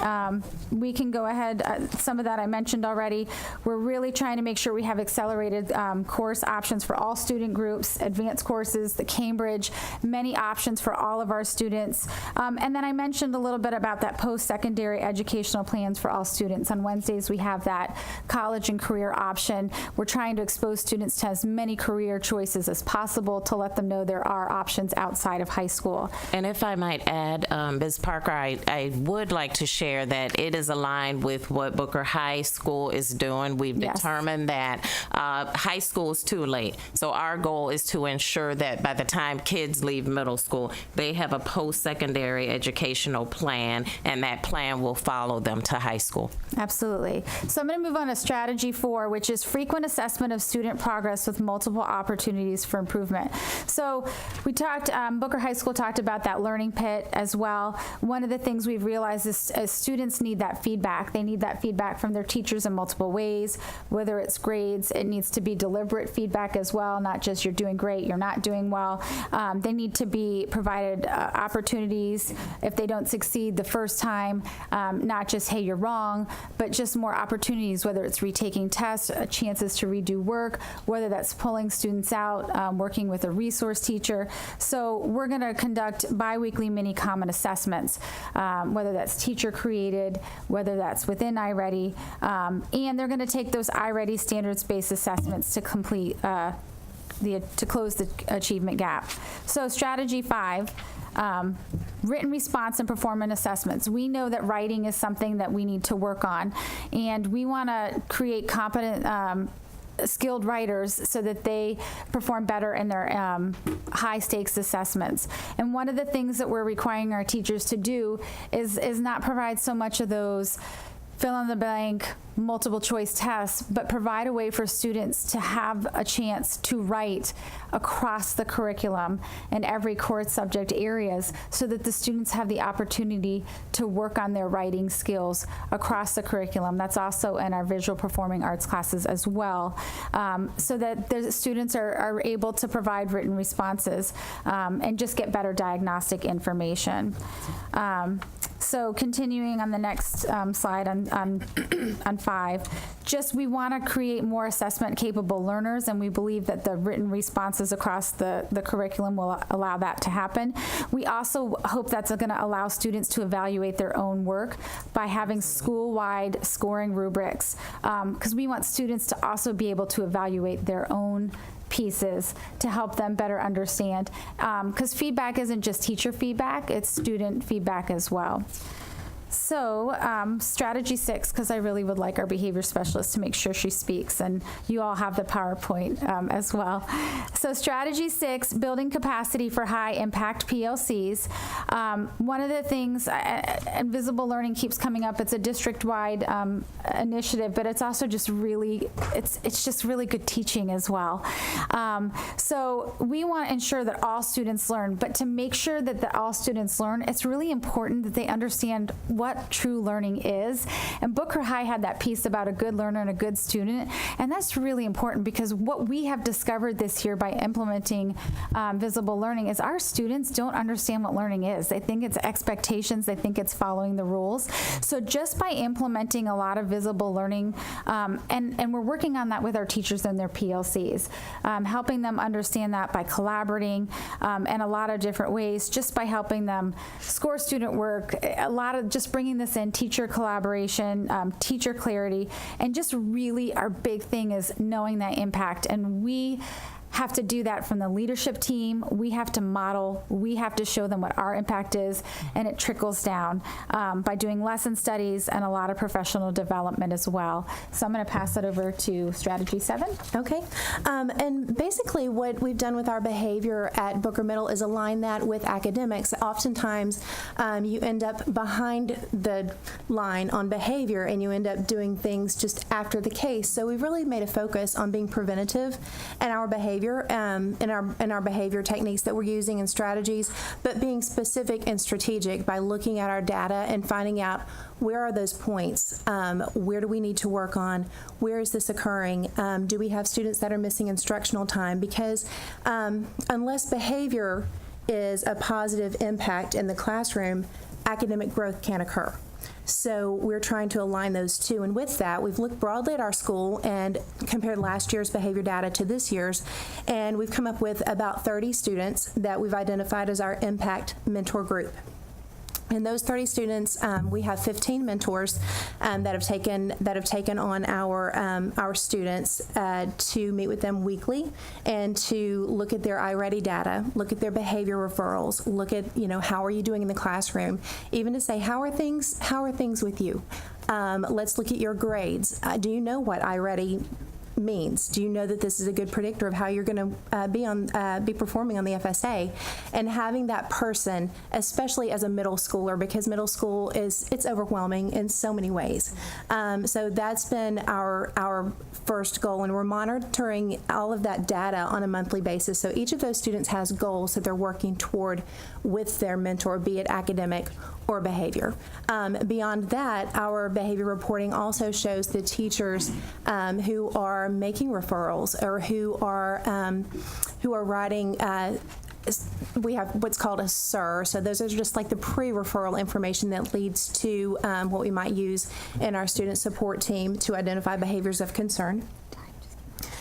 We can go ahead. Some of that I mentioned already. We're really trying to make sure we have accelerated course options for all student groups, advanced courses, the Cambridge, many options for all of our students. And then I mentioned a little bit about that post-secondary educational plans for all students. On Wednesdays, we have that college and career option. We're trying to expose students to as many career choices as possible to let them know there are options outside of high school. And if I might add, add, Ms. Parker, I would like to share that it is aligned with what Booker High School is doing. We've determined that high school is too late. So our goal is to ensure that by the time kids leave middle school, they have a post-secondary educational plan, and that plan will follow them to high school. Absolutely. So I'm going to move on to strategy 4, which is frequent assessment of student progress with multiple opportunities for improvement. So we talked, Booker High School talked about that learning pit as well. One of the things we've realized is students need that feedback. They need that feedback from their teachers in multiple ways, whether it's grades, it needs to be deliberate feedback as well, not just you're doing great, you're not doing well. They need to be provided opportunities if they don't succeed the first time, not just, hey, you're wrong, but just more opportunities, whether it's retaking tests, chances to redo work, whether that's pulling students out, working with a resource teacher. So we're going to conduct biweekly mini common assessments, whether that's teacher created, whether that's within iReady, and they're going to take those iReady standards-based assessments to complete to close the achievement gap. So strategy 5, written response and performance assessments. We know that writing is something that we need to work on, and we want to create competent skilled writers so that they perform better in their high stakes assessments. And one of the things that we're requiring our teachers to do is not provide so much of those fill in the blank multiple choice tests, but provide a way for students to have a chance to write across the curriculum in every core subject areas so that the students have the opportunity to work on their writing skills across the curriculum. That's also in our visual performing arts classes as well, so that the students are able to provide written responses and just get better diagnostic information. So continuing on the next slide on 5, just we want to create more assessment capable learners, and we believe that the written responses across the curriculum will allow that to happen. We also hope that's going to allow students to evaluate their own work by having school-wide scoring rubrics, because we want students to also be able to evaluate their own pieces to help them better understand, because feedback isn't just teacher feedback, it's student feedback as well. So strategy 6, because I really would like our behavior specialist to make sure she speaks, and you all have the PowerPoint as well. So strategy 6, building capacity for high impact PLCs. One of the things, and visible learning keeps coming up, it's a district-wide initiative, but it's also just really, it's just really good teaching as well. So we want to ensure that all students learn, but to make sure that all students learn, it's really important that they understand what true learning is. And Booker High had that piece about a good learner and a good student, and that's really important because what we have discovered this year by implementing visible learning is our students don't understand what learning is. They think it's expectations, they think it's following the rules. So just by implementing a lot of visible learning, and we're working on that with our teachers and their PLCs, helping them understand that by collaborating in a lot of different ways, just by helping them score student work, a lot of just bringing this in, teacher collaboration, teacher clarity, and just really our big thing is knowing that impact. And we have to do that from the leadership team. We have to model, we have to show them what our impact is, and it trickles down by doing lesson studies and a lot of professional development as well. So I'm going to pass that over to strategy 7. Okay. And basically what we've done with our behavior at Booker Middle is align that with academics. Oftentimes you end up behind the line on behavior and you end up doing things just after the case. So we've really made a focus on being preventative in our behavior, in our behavior techniques that we're using and strategies, but being specific and strategic by looking at our data and finding out where are those points, where do we need to work on, where is this occurring, do we have students that are missing instructional time, because unless behavior is a positive impact in the classroom, academic growth can't occur. So we're trying to align those two, and with that, we've looked broadly at our school and compared last year's behavior data to this year's, and we've come up with about 30 students that we've identified as our impact mentor group. In those 30 students, we have 15 mentors that have taken on our students to meet with them weekly and to look at their iReady data, look at their behavior referrals, look at how are you doing in the classroom, even to say how are things with you. Let's look at your grades. Do you know what iReady means? Do you know that this is a good predictor of how you're going to be performing on the FSA? And having that person, especially as a middle schooler, because middle school it's overwhelming in so many ways. So that's been our first goal, and we're monitoring all of that data on a monthly basis. So each of those students has goals that they're working toward with their mentor, be it academic or behavior. Beyond that, our behavior reporting also shows the teachers who are making referrals or who are writing. We have what's called a SIR, so those are just like the pre-referral information that leads to what we might use in our student support team to identify behaviors of concern.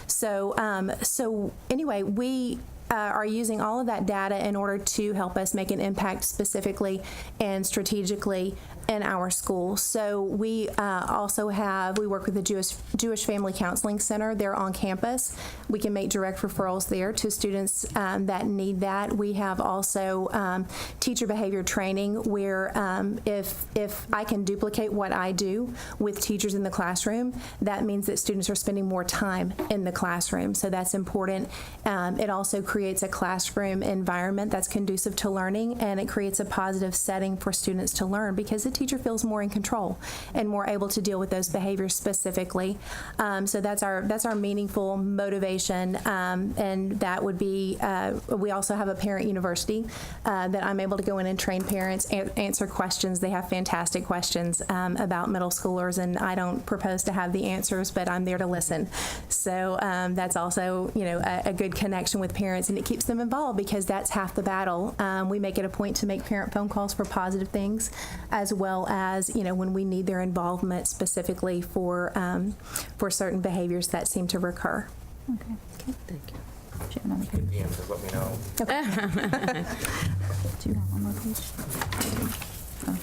So anyway, we are using all of that data in order to help us make an impact specifically and strategically in our school. So we we work with the Jewish Family Counseling Center. They're on campus. We can make direct referrals there to students that need that. We have also teacher behavior training where if I can duplicate what I do with teachers in the classroom, that means that students are spending more time in the classroom. So that's important. It also creates a classroom environment that's conducive to learning, and it creates a positive setting for students to learn because the teacher feels more in control and more able to deal with those behaviors specifically. So that's our meaningful motivation, and that would be. We also have a parent university that I'm able to go in and train parents, answer questions. They have fantastic questions about middle schoolers, and I don't propose to have the answers, but I'm there to listen. So that's also a good connection with parents, and it keeps them involved because that's half the battle. We make it a point to make parent phone calls for positive things, as well as when we need their involvement specifically for certain behaviors that seem to recur. Okay. Thank you. Do you have another page? Yeah, just let me know. Okay. Do you have one more page? Oh.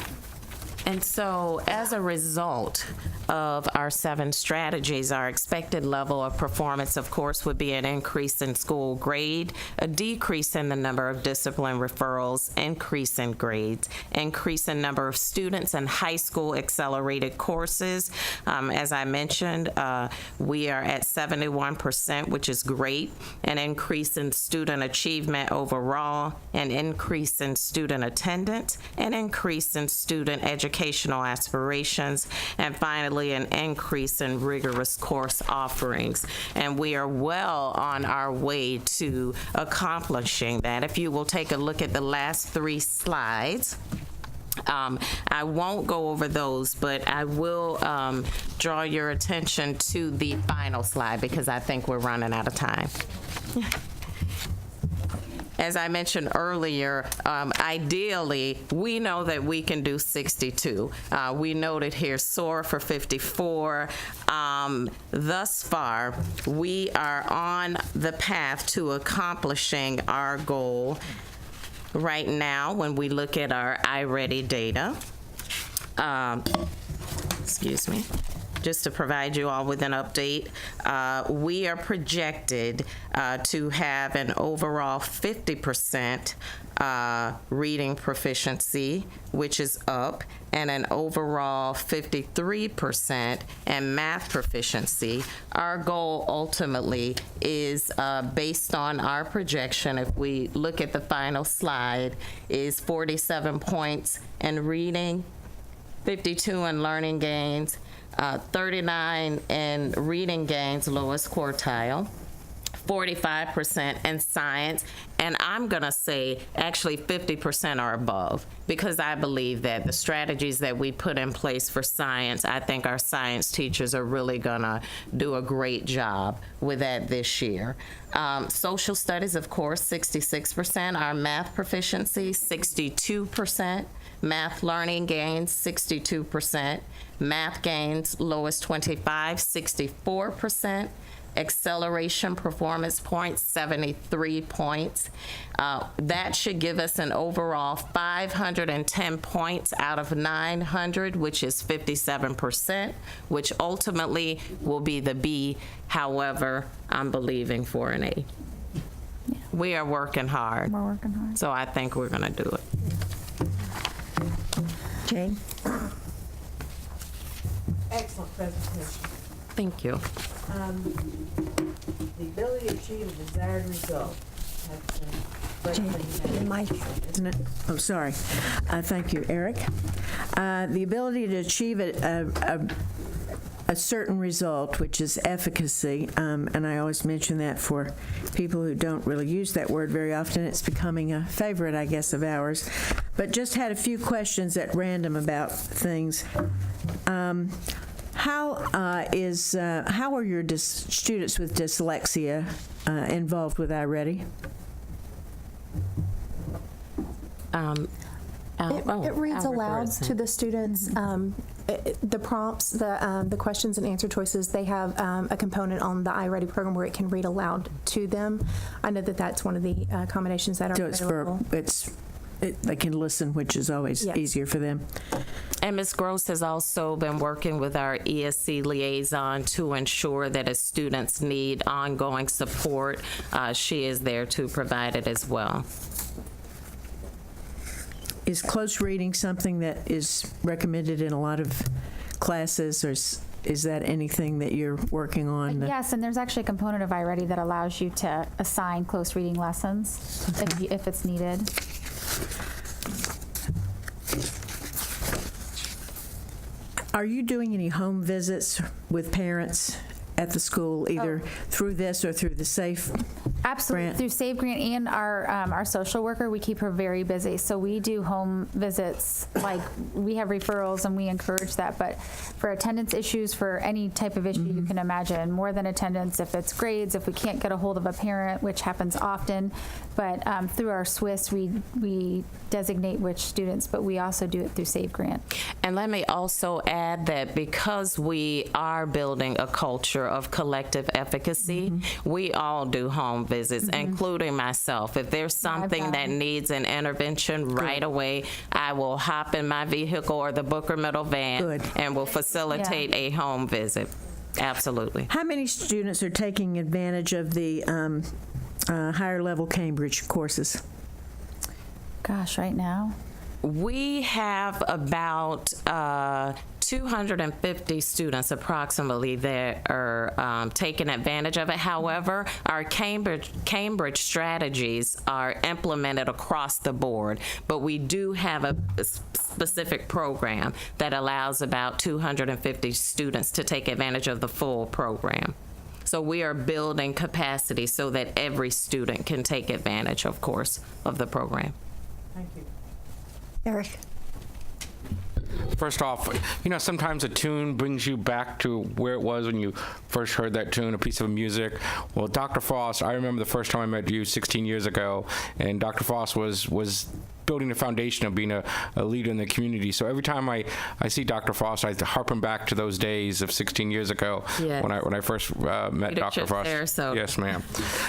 And so as a result of our 7 strategies, our expected level of performance, of course, would be an increase in school grade, a decrease in the number of discipline referrals, increase in grades, increase in number of students in high school accelerated courses. As I mentioned, we are at 71%, which is great, an increase in student achievement overall, an increase in student attendance, an increase in student educational aspirations, and finally an increase in rigorous course offerings. And we are well on our way to accomplishing that. If you will take a look at the last 3 slides. I won't go over those, but I will draw your attention to the final slide because I think we're running out of time. As I mentioned earlier, ideally, we know that we can do 62. We noted here SOAR for 54. Thus far, we are on the path to accomplishing our goal right now when we look at our iReady data. Excuse me. Just to provide you all with an update, we are projected to have an overall 50% reading proficiency, which is up, and an overall 53% in math proficiency. Our goal ultimately is based on our projection, if we look at the final slide, is 47 points in reading, 52 in learning gains, 39 in reading gains, lowest quartile, 45% in science, and I'm going to say actually 50% are above, because I believe that the strategies that we put in place for science, I think our science teachers are really going to do a great job with that this year. Social studies, of course, 66%. Our math proficiency, 62%. Math learning gains, 62%. Math gains, lowest 25, 64%. acceleration performance points, 73 points. That should give us an overall 510 points out of 900, which is 57%, which ultimately will be the B. However, I'm believing for an A. We are working hard. We're working hard. So I think we're going to do it. Jane? Excellent presentation. Thank you. The ability to achieve a desired result. Mike? Isn't it? Oh, sorry. Thank you, Eric. The ability to achieve a certain result, which is efficacy, and I always mention that for people who don't really use that word very often. It's becoming a favorite, I guess, of ours. But just had a few questions at random about things. How are your students with dyslexia involved with iReady? It reads aloud to the students. The prompts, the questions and answer choices, they have a component on the iReady program where it can read aloud to them. I know that that's one of the accommodations that are available. They can listen, which is always easier for them. And Ms. Gross has also been working with our ESC liaison to ensure that as students need ongoing support, she is there to provide it as well. Is close reading something that is recommended in a lot of classes, or is that anything that you're working on? Yes, and there's actually a component of iReady that allows you to assign close reading lessons if it's needed. Are you doing any home visits with parents at the school, either through this or through the SAFE Absolutely. grant? Through SAVE Grant and our social worker, we keep her very busy. So we do home visits, like we have referrals and we encourage that. But for attendance issues, for any type of issue you can imagine, more than attendance, if it's grades, if we can't get a hold of a parent, which happens often. But through our SWIS, we designate which students, but we also do it through SAVE Grant. And let me also add that because we are building a culture of collective efficacy, we all do home visits, including myself. If there's something that needs an intervention right away, I will hop in my vehicle or the Booker Middle van and will facilitate a home visit. Absolutely. How many students are taking advantage of the higher level Cambridge courses? Gosh, right now? We have about 250 students approximately that are taking advantage of it. However, our Cambridge strategies are implemented across the board, but we do have a specific program that allows about 250 students to take advantage of the full program. So we are building capacity so that every student can take advantage, of course, of the program. Thank you. Eric? First off, sometimes a tune brings you back to where it was when you first heard that tune, a piece of music. Well, Dr. Frost, I remember the first time I met you 16 years ago, and Dr. Frost was building the foundation of being a leader in the community. So every time I see Dr. Frost, I harken back to those days of 16 years ago when I first met Dr. Frost. Sarasota. Yes, ma'am.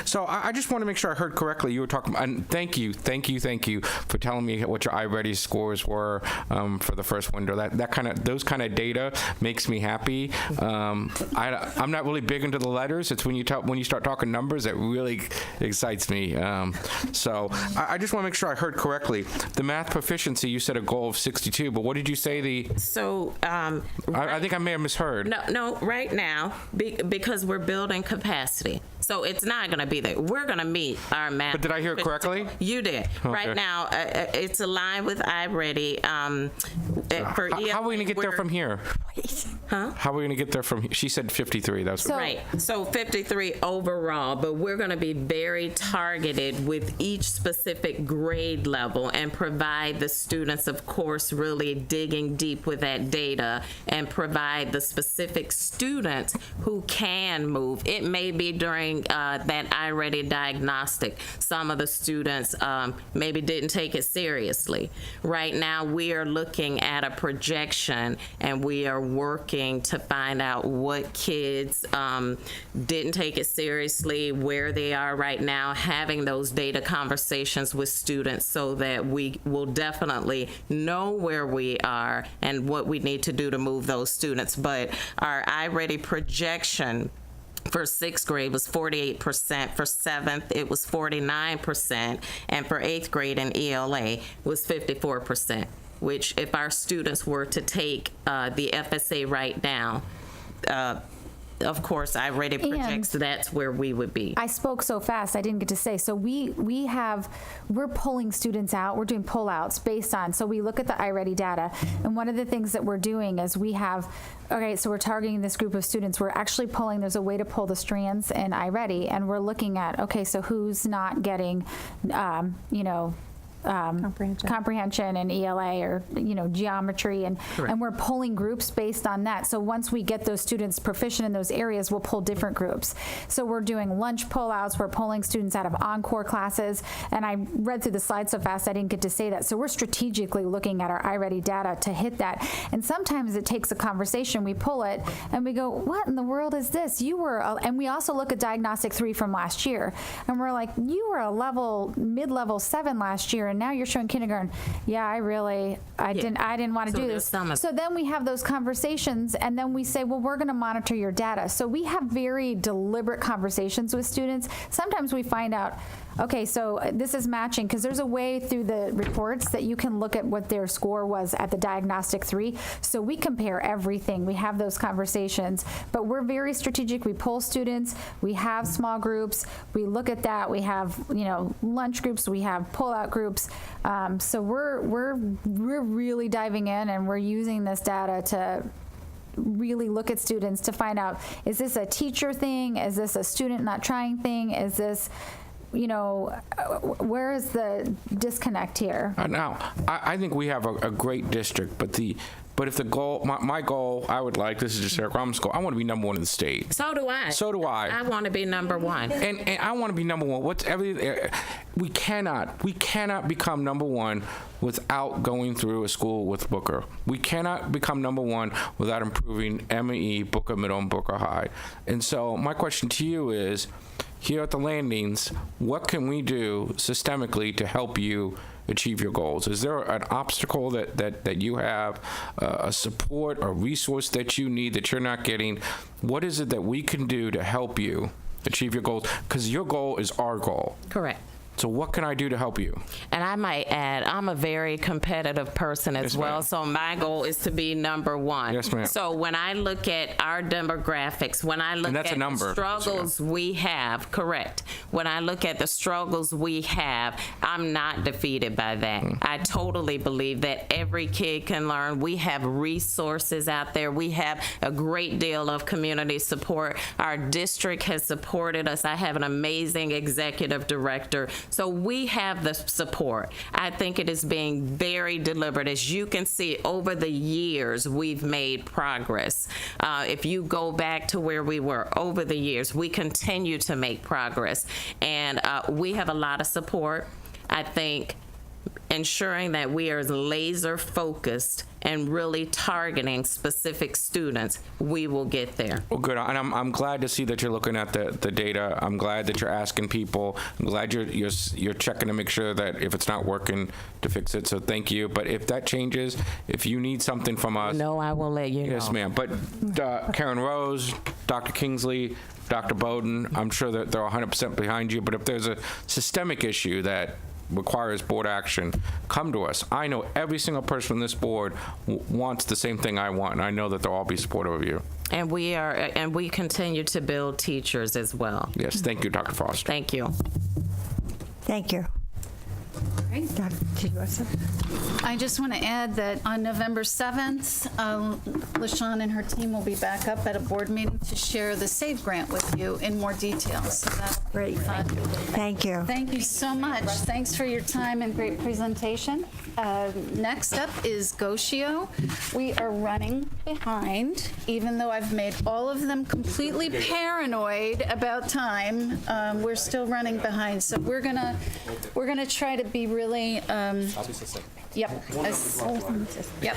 So I just want to make sure I heard correctly. You were talking, and thank you for telling me what your iReady scores were for the first window. Those kind of data makes me happy. I'm not really big into the letters. It's when you start talking numbers that really excites me. So I just want to make sure I heard correctly. The math proficiency, you said a goal of 62, but what did you say I think I may have misheard. No, right now, because we're building capacity. So it's not going to be there. We're going to meet our math. But did I hear it correctly? You did. Okay. Right now, it's aligned with iReady. How are we going to get there from here? Huh? How are we going to get there from here? She said 53. Right. So 53 overall, but we're going to be very targeted with each specific grade level and provide the students, of course, really digging deep with that data and provide the specific students who can move. It may be during that iReady diagnostic. Some of the students maybe didn't take it seriously. Right now, we are looking at a projection and we are working looking to find out what kids didn't take it seriously, where they are right now, having those data conversations with students so that we will definitely know where we are and what we need to do to move those students. But our iReady projection for 6th grade was 48%, for 7th it was 49%, and for 8th grade in ELA was 54%, which if our students were to take the FSA right now, of course, I already projects that's where we would be. I spoke so fast, I didn't get to say. So we're pulling students out. We're doing pull-outs based on, so we look at the iReady data, and one of the things that we're doing is so we're targeting this group of students. We're actually pulling, there's a way to pull the strands in iReady, and we're looking at, okay, so who's not getting, comprehension and ELA or geometry, and we're pulling groups based on that. So once we get those students proficient in those areas, we'll pull different groups. So we're doing lunch pullouts, we're pulling students out of encore classes, and I read through the slides so fast I didn't get to say that. So we're strategically looking at our iReady data to hit that, and sometimes it takes a conversation. We pull it and we go, what in the world is this? And we also look at Diagnostic 3 from last year, and we're like, you were a mid-level 7 last year, and now you're showing kindergarten. Yeah, I didn't want to do this. So then we have those conversations, and then we say, well, we're going to monitor your data. So we have very deliberate conversations with students. Sometimes we find out, okay, so this is matching, because there's a way through the reports that you can look at what their score was at the Diagnostic 3. So we compare everything. We have those conversations, but we're very strategic. We pull students. We have small groups. We look at that. We have, lunch groups. We have pull-out groups. So we're really diving in, and we're using this data to really look at students to find out, is this a teacher thing? Is this a student not trying thing? Is this, where is the disconnect here? Now, I think we have a great district, but if the goal, my goal, I would like, this is just Eric Rom's goal, I want to be number 1 in the state. So do I. I want to be number 1. And I want to be number 1. We cannot become number 1 without going through a school with Booker. We cannot become number 1 without improving M&E, Booker Middle, and Booker High. And so my question to you is, here at the Landings, what can we do systemically to help you achieve your goals? Is there an obstacle that you have, a support, a resource that you need that you're not getting? What is it that we can do to help you achieve your goals? Because your goal is our goal. Correct. So what can I do to help you? And I might add, I'm a very competitive person as well, so my goal is to be number 1. Yes, ma'am. So when I look at our demographics, when I look at the struggles we have, correct. When I look at the struggles we have, I'm not defeated by that. I totally believe that every kid can learn. We have resources out there. We have a great deal of community support. Our district has supported us. I have an amazing executive director. So we have the support. I think it is being very deliberate. As you can see, over the years, we've made progress. If you go back to where we were over the years, we continue to make progress. And we have a lot of support. I think ensuring that we are laser focused and really targeting specific students, we will get there. Well, good. And I'm glad to see that you're looking at the data. I'm glad that you're asking people. I'm glad you're checking to make sure that if it's not working, to fix it. So thank you. But if that changes, if you need something from us, no, I will let you know. Yes, ma'am. But Karen Rose, Dr. Kingsley, Dr. Bowden, I'm sure that they're 100% behind you. But if there's a systemic issue that requires board action, come to us. I know every single person on this board wants the same thing I want, and I know that they'll all be supportive of you. And we continue to build teachers as well. Yes, thank you, Dr. Foster. Thank you. Thank you. I just want to add that on November 7th, LaShawn and her team will be back up at a board meeting to share the SAVE grant with you in more detail. So that's great. Thank you. Thank you so much. Thanks for your time and great presentation. Next up is GOCIO. We are running behind, even though I've made all of them completely paranoid about time. We're still running behind, so we're gonna try to be really. Yep. Yep.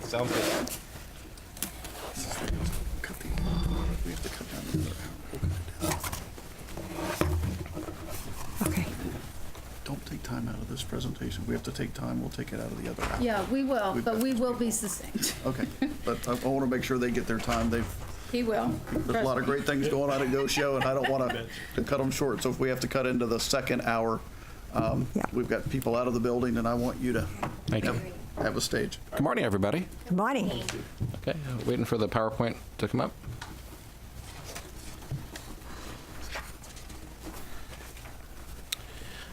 Sounds good. We have to cut down the other hour. Okay. Don't take time out of this presentation. We have to take time. We'll take it out of the other hour. Yeah, we will, We've but got we these will people. be succinct. Okay, but I want to make sure they get their time. He will. There's a lot of great things going on at GOCIO, and I don't want to cut them short. So if we have to cut into the second hour, we've got people out of the building, and I want you to have a stage. Good morning, everybody. Good morning. Okay, waiting for the PowerPoint to come up.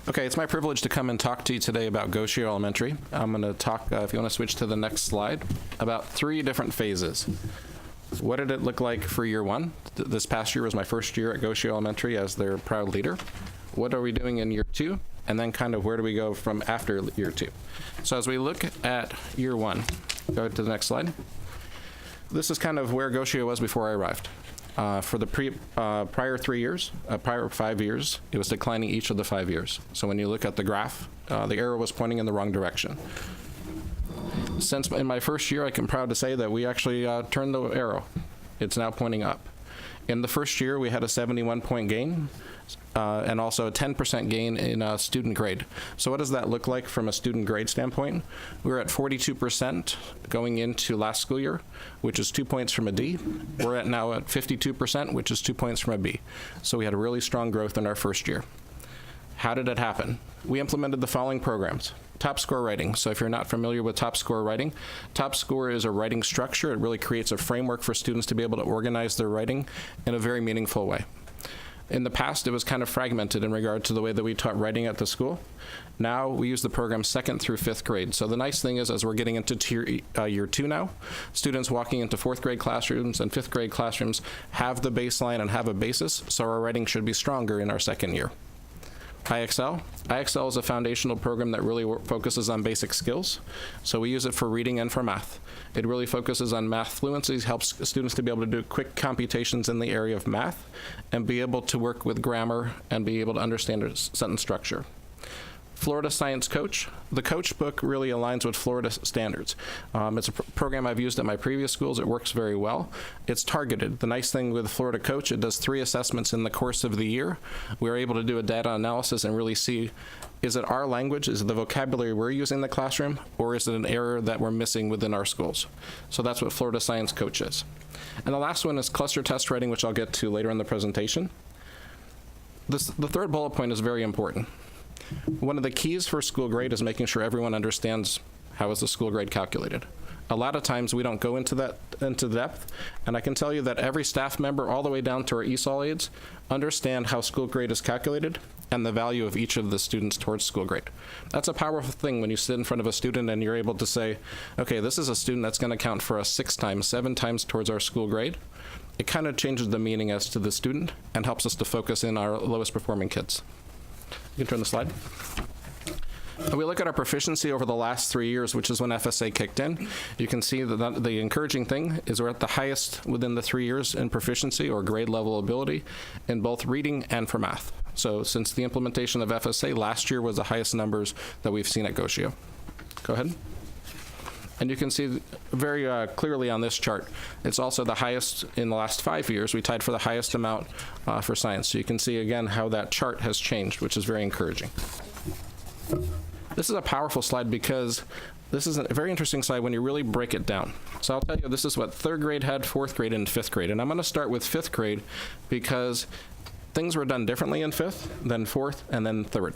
Okay, it's my privilege to come and talk to you today about GOCIO Elementary. I'm going to talk, if you want to switch to the next slide, about 3 different phases. What did it look like for year 1? This past year was my first year at GOCIO Elementary as their proud leader. What are we doing in year 2? And then kind of where do we go from after year 2? So as we look at year 1, go to the next slide. This is kind of where GOCIO was before I arrived. For the prior 3 years, prior 5 years, it was declining each of the 5 years. So when you look at the graph, the arrow was pointing in the wrong direction. Since in my first year, I can proud to say that we actually turned the arrow. It's now pointing up. In the first year, we had a 71-point gain and also a 10% gain in student grade. So what does that look like from a student grade standpoint? We were at 42% going into last school year, which is 2 points from a D. We're now at 52%, which is 2 points from a B. So we had a really strong growth in our first year. How did it happen? We implemented the following programs. Top score writing. So if you're not familiar with top score writing, top score is a writing structure. It really creates a framework for students to be able to organize their writing in a very meaningful way. In the past, it was kind of fragmented in regard to the way that we taught writing at the school. Now we use the program 2nd through 5th grade. So the nice thing is, as we're getting into year 2 now, students walking into 4th grade classrooms and 5th grade classrooms have the baseline and have a basis, so our writing should be stronger in our 2nd year. IXL. IXL is a foundational program that really focuses on basic skills. So we use it for reading and for math. It really focuses on math fluency, helps students to be able to do quick computations in the area of math and be able to work with grammar and be able to understand a sentence structure. Florida Science Coach. The Coach book really aligns with Florida standards. It's a program I've used at my previous schools. It works very well. It's targeted. The nice thing with Florida Coach, it does 3 assessments in the course of the year. We're able to do a data analysis and really see, is it our language, is it the vocabulary we're using in the classroom, or is it an error that we're missing within our schools? So that's what Florida Science Coach is. And the last one is cluster test writing, which I'll get to later in the presentation. The 3rd bullet point is very important. One of the keys for school grade is making sure everyone understands how is the school grade calculated. A lot of times we don't go into depth, and I can tell you that every staff member, all the way down to our ESOL aides, understand how school grade is calculated and the value of each of the students towards school grade. That's a powerful thing when you sit in front of a student and you're able to say, okay, this is a student that's going to count for us 6 times, 7 times towards our school grade. It kind of changes the meaning as to the student and helps us to focus in our lowest performing kids. You can turn the slide. We look at our proficiency over the last 3 years, which is when FSA kicked in. You can see that the encouraging thing is we're at the highest within the 3 years in proficiency or grade level ability in both reading and for math. So since the implementation of FSA, last year was the highest numbers that we've seen at GOCIO. Go ahead. And you can see very clearly on this chart, it's also the highest in the last 5 years. We tied for the highest amount for science. So you can see again how that chart has changed, which is very encouraging. This is a powerful slide because this is a very interesting slide when you really break it down. So I'll tell you, this is what 3rd grade had, 4th grade, and 5th grade. And I'm going to start with 5th grade because things were done differently in 5th, then 4th, and then 3rd.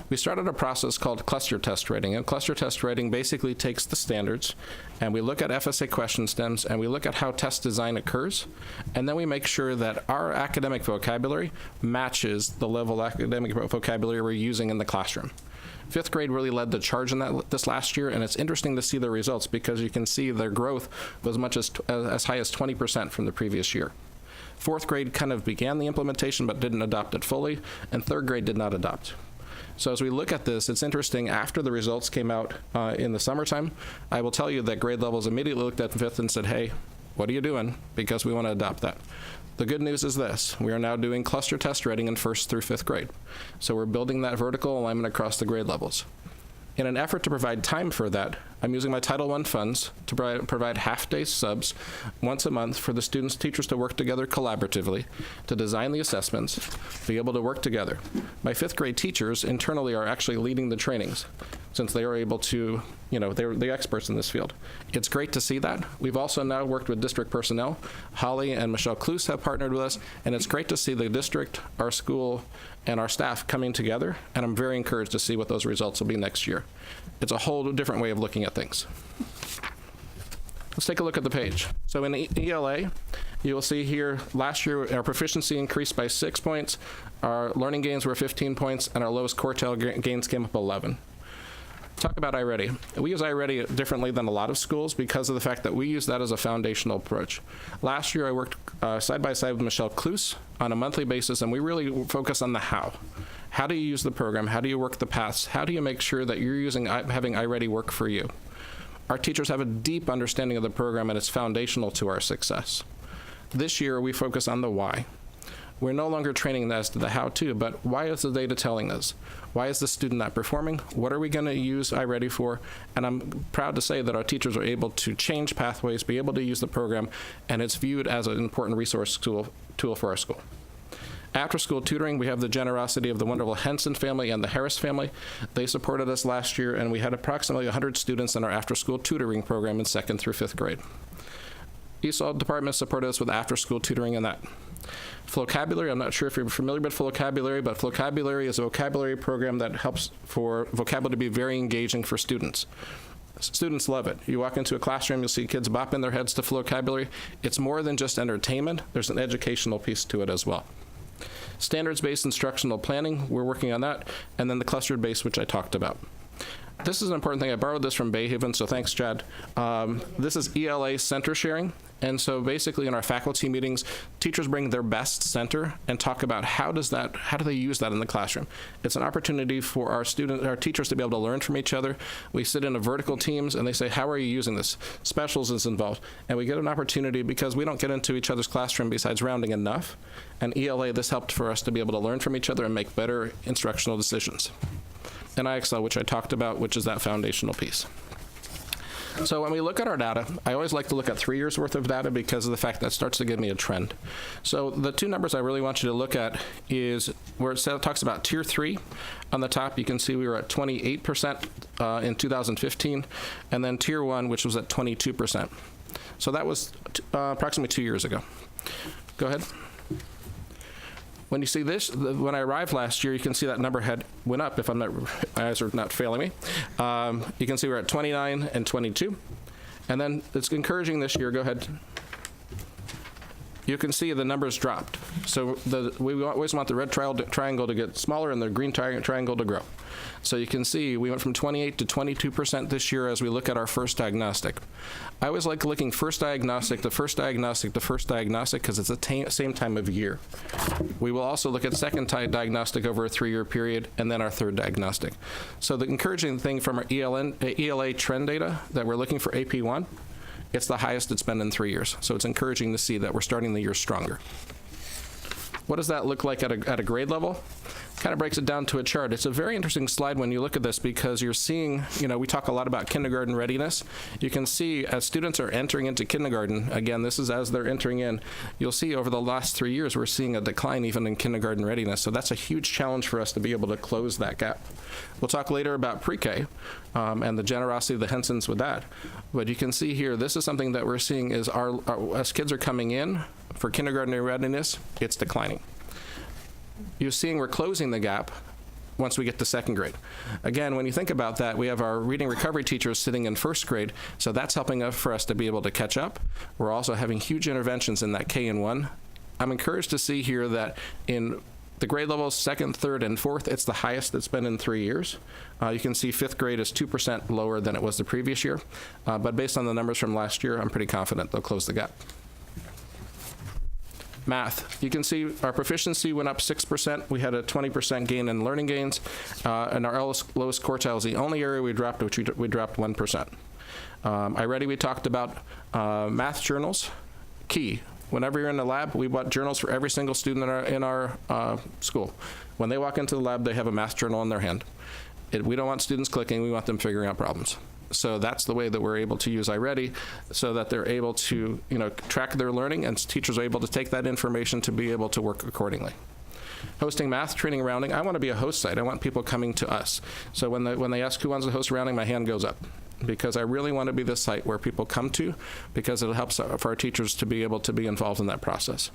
We started a process called cluster test rating. And cluster test rating basically takes the standards, and we look at FSA question stems, and we look at how test design occurs, and then we make sure that our academic vocabulary matches the level of academic vocabulary we're using in the classroom. 5th grade really led the charge in this last year, and it's interesting to see the results because you can see their growth was much as high as 20% from the previous year. 4th grade kind of began the implementation but didn't adopt it fully, and 3rd grade did not adopt. So as we look at this, it's interesting, after the results came out in the summertime, I will tell you that grade levels immediately looked at 5th and said, hey, what are you doing? Because we want to adopt that. The good news is this: we are now doing cluster test rating in 1st through 5th grade. So we're building that vertical alignment across the grade levels. In an effort to provide time for that, I'm using my Title I funds to provide half-day subs once a month for the students, teachers to work together collaboratively, to design the assessments, be able to work together. My 5th grade teachers internally are actually leading the trainings, since they are able to, they're the experts in this field. It's great to see that. We've also now worked with district personnel. Holly and Michelle Kloos have partnered with us, and it's great to see the district, our school, and our staff coming together, and I'm very encouraged to see what those results will be next year. It's a whole different way of looking at things. Let's take a look at the page. So in ELA, you will see here, last year our proficiency increased by 6 points, our learning gains were 15 points, and our lowest quartile gains came up 11. Talk about iReady. We use iReady differently than a lot of schools because of the fact that we use that as a foundational approach. Last year I worked side by side with Michelle Kloos on a monthly basis, and we really focus on the how. How do you use the program? How do you work the paths? How do you make sure that you're having iReady work for you? Our teachers have a deep understanding of the program, and it's foundational to our success. This year we focus on the why. We're no longer training as to the how-to, but why is the data telling us? Why is the student not performing? What are we going to use iReady for? And I'm proud to say that our teachers are able to change pathways, be able to use the program, and it's viewed as an important resource tool for our school. After school tutoring, we have the generosity of the wonderful Henson family and the Harris family. They supported us last year, and we had approximately 100 students in our after-school tutoring program in 2nd through 5th grade. ESOL department supported us with after-school tutoring in that. Vocabulary, I'm not sure if you're familiar with vocabulary, but vocabulary is a vocabulary program that helps for vocabulary to be very engaging for students. Students love it. You walk into a classroom, you'll see kids bopping their heads to vocabulary. It's more than just entertainment. There's an educational piece to it as well. Standards-based instructional planning, we're working on that, and then the clustered-based, which I talked about. This is an important thing. I borrowed this from Bayhaven, so thanks, Chad. This is Ela Center Sharing. And so basically in our faculty meetings, teachers bring their best center and talk about how do they use that in the classroom. It's an opportunity for our teachers to be able to learn from each other. We sit in a vertical teams and they say, how are you using this? Specials is involved. And we get an opportunity because we don't get into each other's classroom besides rounding enough. And ELA, this helped for us to be able to learn from each other and make better instructional decisions. And IXL, which I talked about, which is that foundational piece. So when we look at our data, I always like to look at 3 years worth of data because of the fact that starts to give me a trend. So the 2 numbers I really want you to look at is where it talks about Tier 3. On the top, you can see we were at 28% in 2015, and then Tier 1, which was at 22%. So that was approximately 2 years ago. Go ahead. When you see this, when I arrived last year, you can see that number went up, if my eyes are not failing me. You can see we're at 29 and 22. And then it's encouraging this year. Go ahead. You can see the numbers dropped. So we always want the red triangle to get smaller and the green triangle to grow. So you can see we went from 28 to 22% this year as we look at our first diagnostic. I always like looking first diagnostic to first diagnostic to first diagnostic because it's the same time of year. We will also look at second diagnostic over a 3-year period and then our third diagnostic. So the encouraging thing from our ELA trend data that we're looking for AP1, it's the highest it's been in 3 years. So it's encouraging to see that we're starting the year stronger. What does that look like at a grade level? Kind of breaks it down to a chart. It's a very interesting slide when you look at this because you're seeing, we talk a lot about kindergarten readiness. You can see as students are entering into kindergarten, again, this is as they're entering in, you'll see over the last 3 years, we're seeing a decline even in kindergarten readiness. So that's a huge challenge for us to be able to close that gap. We'll talk later about pre-K and the generosity of the Hensons with that. But you can see here, this is something that we're seeing is as kids are coming in for kindergarten readiness, it's declining. You're seeing we're closing the gap once we get to 2nd grade. Again, when you think about that, we have our reading recovery teachers sitting in 1st grade, so that's helping for us to be able to catch up. We're also having huge interventions in that K and 1. I'm encouraged to see here that in the grade levels, 2nd, 3rd, and 4th, it's the highest it's been in 3 years. You can see 5th grade is 2% lower than it was the previous year, but based on the numbers from last year, I'm pretty confident they'll close the gap. Math. You can see our proficiency went up 6%. We had a 20% gain in learning gains, and our lowest quartile is the only area we dropped, which we dropped 1%. iReady, we talked about math journals. Key. Whenever you're in the lab, we bought journals for every single student in our school. When they walk into the lab, they have a math journal in their hand. We don't want students clicking, we want them figuring out problems. So that's the way that we're able to use iReady, so that they're able to, track their learning, and teachers are able to take that information to be able to work accordingly. Hosting math training rounding. I want to be a host site. I want people coming to us. So when they ask who wants to host rounding, my hand goes up, because I really want to be the site where people come to, because it helps for our teachers to be able to be involved in that process.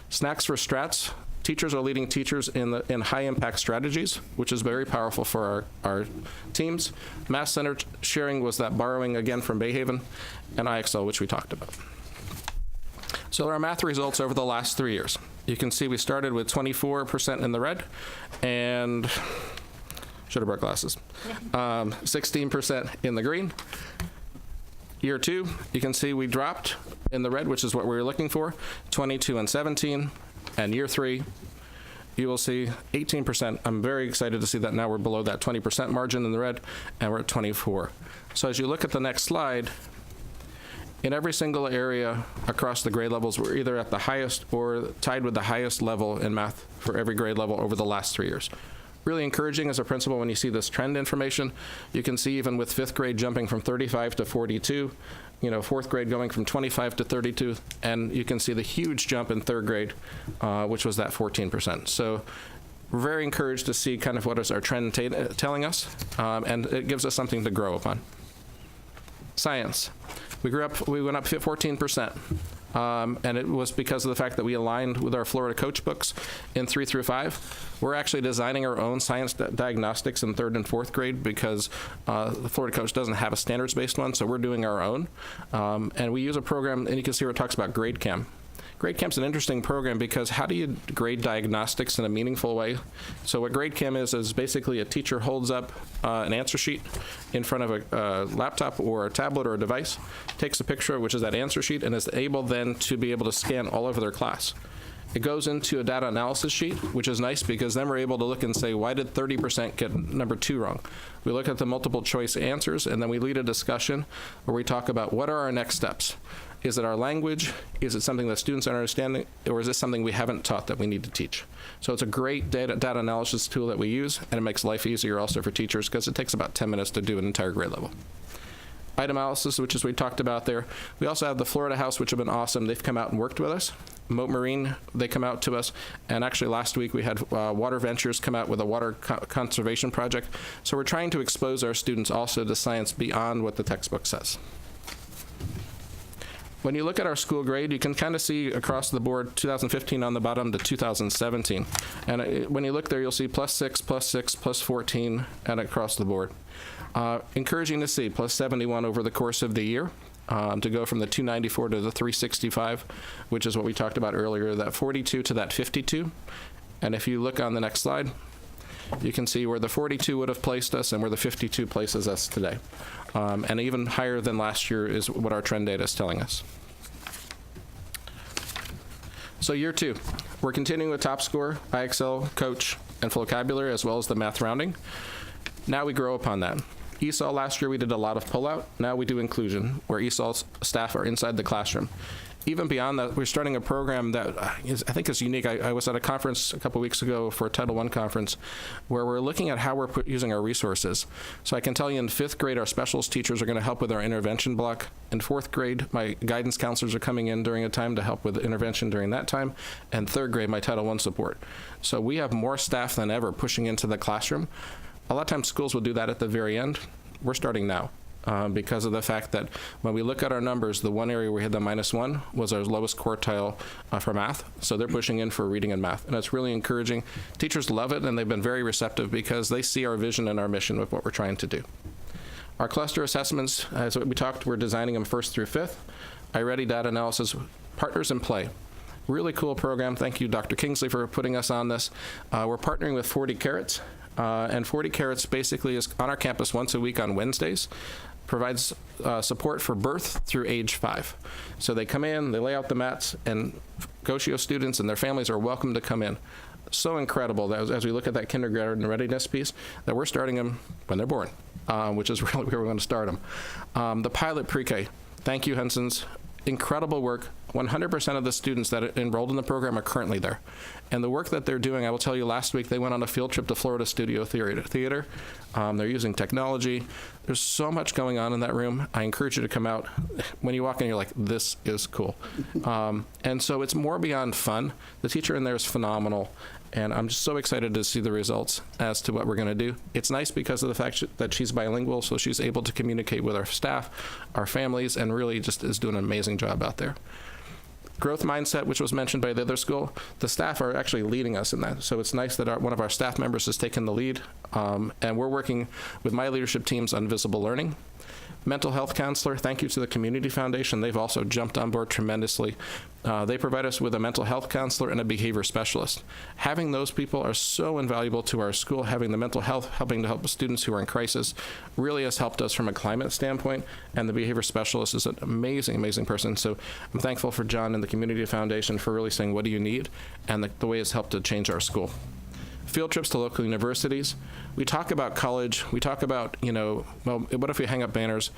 Snacks for Strats. Teachers are leading teachers in high-impact strategies, which is very powerful for our teams. Ela Center Sharing was that borrowing again from Bayhaven, and IXL, which we talked about. So our math results over the last 3 years. You can see we started with 24% in the red, and should have brought glasses. 16% in the green. Year 2, you can see we dropped in the red, which is what we were looking for, 22 and 17. And year 3, you will see 18%. I'm very excited to see that now we're below that 20% margin in the red, and we're at 24. So as you look at the next slide, in every single area across the grade levels, we're either at the highest or tied with the highest level in math for every grade level over the last 3 years. Really encouraging as a principal when you see this trend information. You can see even with 5th grade jumping from 35 to 42, 4th grade going from 25 to 32, and you can see the huge jump in 3rd grade, which was that 14%. So we're very encouraged to see kind of what is our trend telling us, and it gives us something to grow upon. Science. We went up 14%. And it was because of the fact that we aligned with our Florida coach books in 3 through 5. We're actually designing our own science diagnostics in 3rd and 4th grade, because the Florida coach doesn't have a standards-based one, so we're doing our own. And we use a program, and you can see where it talks about GradeCam. GradeCam's an interesting program because how do you grade diagnostics in a meaningful way? So what GradeCam is basically a teacher holds up an answer sheet in front of a laptop or a tablet or a device, takes a picture, which is that answer sheet, and is able then to be able to scan all over their class. It goes into a data analysis sheet, which is nice because then we're able to look and say, why did 30% get number 2 wrong? We look at the multiple choice answers, and then we lead a discussion where we talk about what are our next steps. Is it our language? Is it something that students are understanding? Or is this something we haven't taught that we need to teach? So it's a great data analysis tool that we use, and it makes life easier also for teachers because it takes about 10 minutes to do an entire grade level. Item analysis, which is we talked about there. We also have the Florida House, which have been awesome. They've come out and worked with us. Moat Marine, they come out to us. And actually last week we had Water Ventures come out with a water conservation project. So we're trying to expose our students also to science beyond what the textbook says. When you look at our school grade, you can kind of see across the board 2015 on the bottom to 2017. And when you look there, you'll see +6, +6, +14, and across the board. Encouraging to see +71 over the course of the year, to go from the 294 to the 365, which is what we talked about earlier, that 42 to that 52. And if you look on the next slide, you can see where the 42 would have placed us and where the 52 places us today. And even higher than last year is what our trend data is telling us. So year 2, we're continuing with top score, IXL, coach, and vocabulary, as well as the math rounding. Now we grow upon that. ESOL last year we did a lot of pullout. Now we do inclusion, where ESOL staff are inside the classroom. Even beyond that, we're starting a program that I think is unique. I was at a conference a couple weeks ago for a Title I conference where we're looking at how we're using our resources. So I can tell you in 5th grade, our specialist teachers are going to help with our intervention block. In 4th grade, my guidance counselors are coming in during a time to help with intervention during that time. And 3rd grade, my Title I support. So we have more staff than ever pushing into the classroom. A lot of times schools will do that at the very end. We're starting now. Because of the fact that when we look at our numbers, the one area we had the -1 was our lowest quartile for math. So they're pushing in for reading and math. And it's really encouraging. Teachers love it, and they've been very receptive because they see our vision and our mission with what we're trying to do. Our cluster assessments, as we talked, we're designing them 1st through 5th. iReady data analysis, partners in play. Really cool program. Thank you, Dr. Kingsley, for putting us on this. We're partnering with 40 Carrots. And 40 Carrots basically is on our campus once a week on Wednesdays. Provides support for birth through age 5. So they come in, they lay out the mats, and GOCIO students and their families are welcome to come in. So incredible that as we look at that kindergarten readiness piece, that we're starting them when they're born, which is really where we want to start them. The pilot pre-K, thank you, Henson's. incredible work. 100% of the students that enrolled in the program are currently there. And the work that they're doing, I will tell you, last week they went on a field trip to Florida Studio Theater. They're using technology. There's so much going on in that room. I encourage you to come out. When you walk in, you're like, this is cool. And so it's more beyond fun. The teacher in there is phenomenal. And I'm just so excited to see the results as to what we're going to do. It's nice because of the fact that she's bilingual, so she's able to communicate with our staff, our families, and really just is doing an amazing job out there. Growth mindset, which was mentioned by the other school, the staff are actually leading us in that. So it's nice that one of our staff members has taken the lead. And we're working with my leadership teams on visible learning. Mental health counselor, thank you to the Community Foundation. They've also jumped on board tremendously. They provide us with a mental health counselor and a behavior specialist. Having those people are so invaluable to our school. Having the mental health, helping to help students who are in crisis, really has helped us from a climate standpoint. And the behavior specialist is an amazing, amazing person. So I'm thankful for John and the Community Foundation for really saying, what do you need? And the way it's helped to change our school. Field trips to local universities. We talk about college. We talk about, well, what if we hang up banners?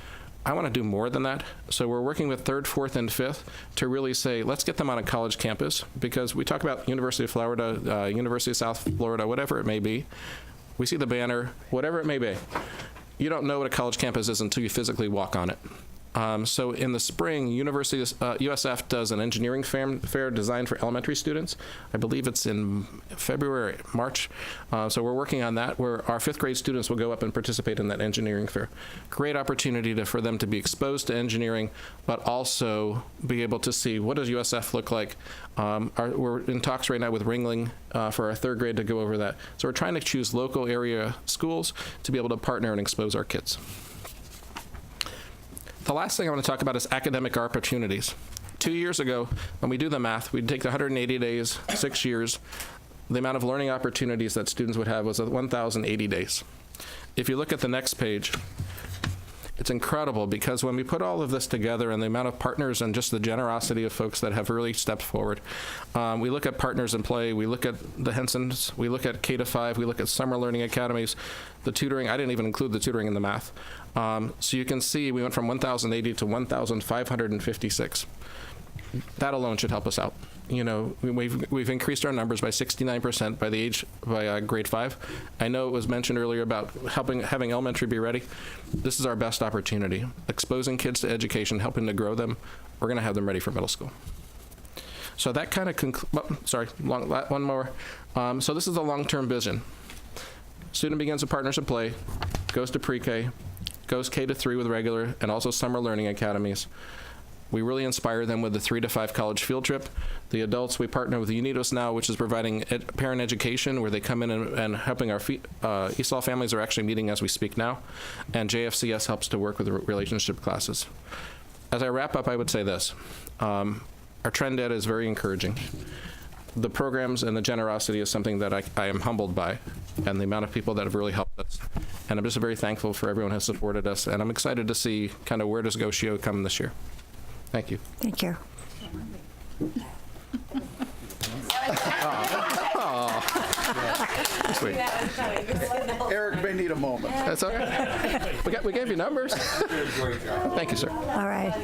I want to do more than that. So we're working with 3rd, 4th, and 5th to really say, let's get them on a college campus, because we talk about University of Florida, University of South Florida, whatever it may be. We see the banner, whatever it may be. You don't know what a college campus is until you physically walk on it. So in the spring, USF does an engineering fair designed for elementary students. I believe it's in February, March. So we're working on that, where our 5th grade students will go up and participate in that engineering fair. Great opportunity for them to be exposed to engineering, but also be able to see, what does USF look like? We're in talks right now with Ringling for our 3rd grade to go over that. So we're trying to choose local area schools to be able to partner and expose our kids. The last thing I want to talk about is academic opportunities. 2 years ago, when we do the math, we'd take the 180 days, 6 years, the amount of learning opportunities that students would have was 1,080 days. If you look at the next page, it's incredible, because when we put all of this together and the amount of partners and just the generosity of folks that have really stepped forward, we look at Partners in Play, we look at the Hensons, we look at K-5, we look at summer learning academies, the tutoring. I didn't even include the tutoring in the math. So you can see we went from 1,080 to 1,556. That alone should help us out. We've increased our numbers by 69% by grade 5. I know it was mentioned earlier about having elementary be ready. This is our best opportunity. Exposing kids to education, helping to grow them. We're going to have them ready for middle school. So that kind of one more. So this is the long-term vision. Student begins with Partners in Play, goes to pre-K, goes K-3 with regular, and also summer learning academies. We really inspire them with the 3 to 5 college field trip. The adults, we partner with Unidos now, which is providing parent education, where they come in and helping our ESOL families are actually meeting as we speak now. And JFCS helps to work with the relationship classes. As I wrap up, I would say this. Our trend data is very encouraging. The programs and the generosity is something that I am humbled by, and the amount of people that have really helped us. And I'm just very thankful for everyone who has supported us, and I'm excited to see kind of where does GOCIO come this year. Thank you. Thank you. Sweet. Eric may need a moment. That's all right. We gave you numbers. Thank you, sir. All right.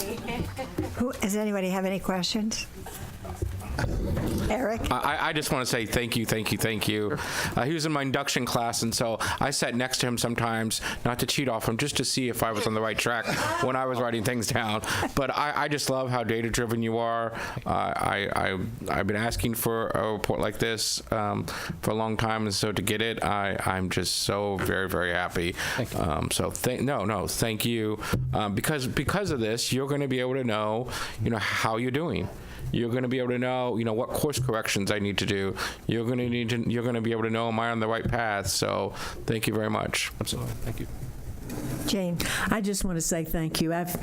Does anybody have any questions? Eric? I just want to say thank you. He was in my induction class, and so I sat next to him sometimes, not to cheat off him, just to see if I was on the right track when I was writing things down. But I just love how data-driven you are. I've been asking for a report like this for a long time, and so to get it, I'm just so very, very happy. Thank you. Because of this, you're going to be able to know, how you're doing. You're going to be able to know, what course corrections I need to do. You're going to be able to know, am I on the right path? So thank you very much. Absolutely. Thank you. Jane. I just want to say thank you. I've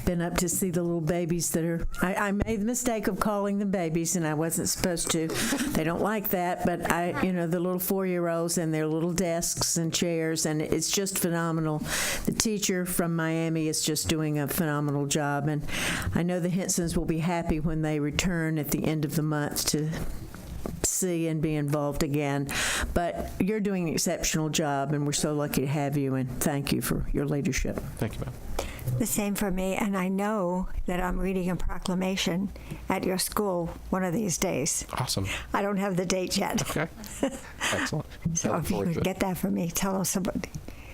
been up to see the little babies that are, I made the mistake of calling them babies, and I wasn't supposed to. They don't like that, but the little 4-year-olds and their little desks and chairs, and it's just phenomenal. The teacher from Miami is just doing a phenomenal job, and I know the Hensons will be happy when they return at the end of the month to see and be involved again. But you're doing an exceptional job, and we're so lucky to have you, and thank you for your leadership. Thank you, ma'am. The same for me, and I know that I'm reading a proclamation at your school one of these days. Awesome. I don't have the date yet. Okay. Excellent. I So look if you forward to could it. get that for me, tell us about it.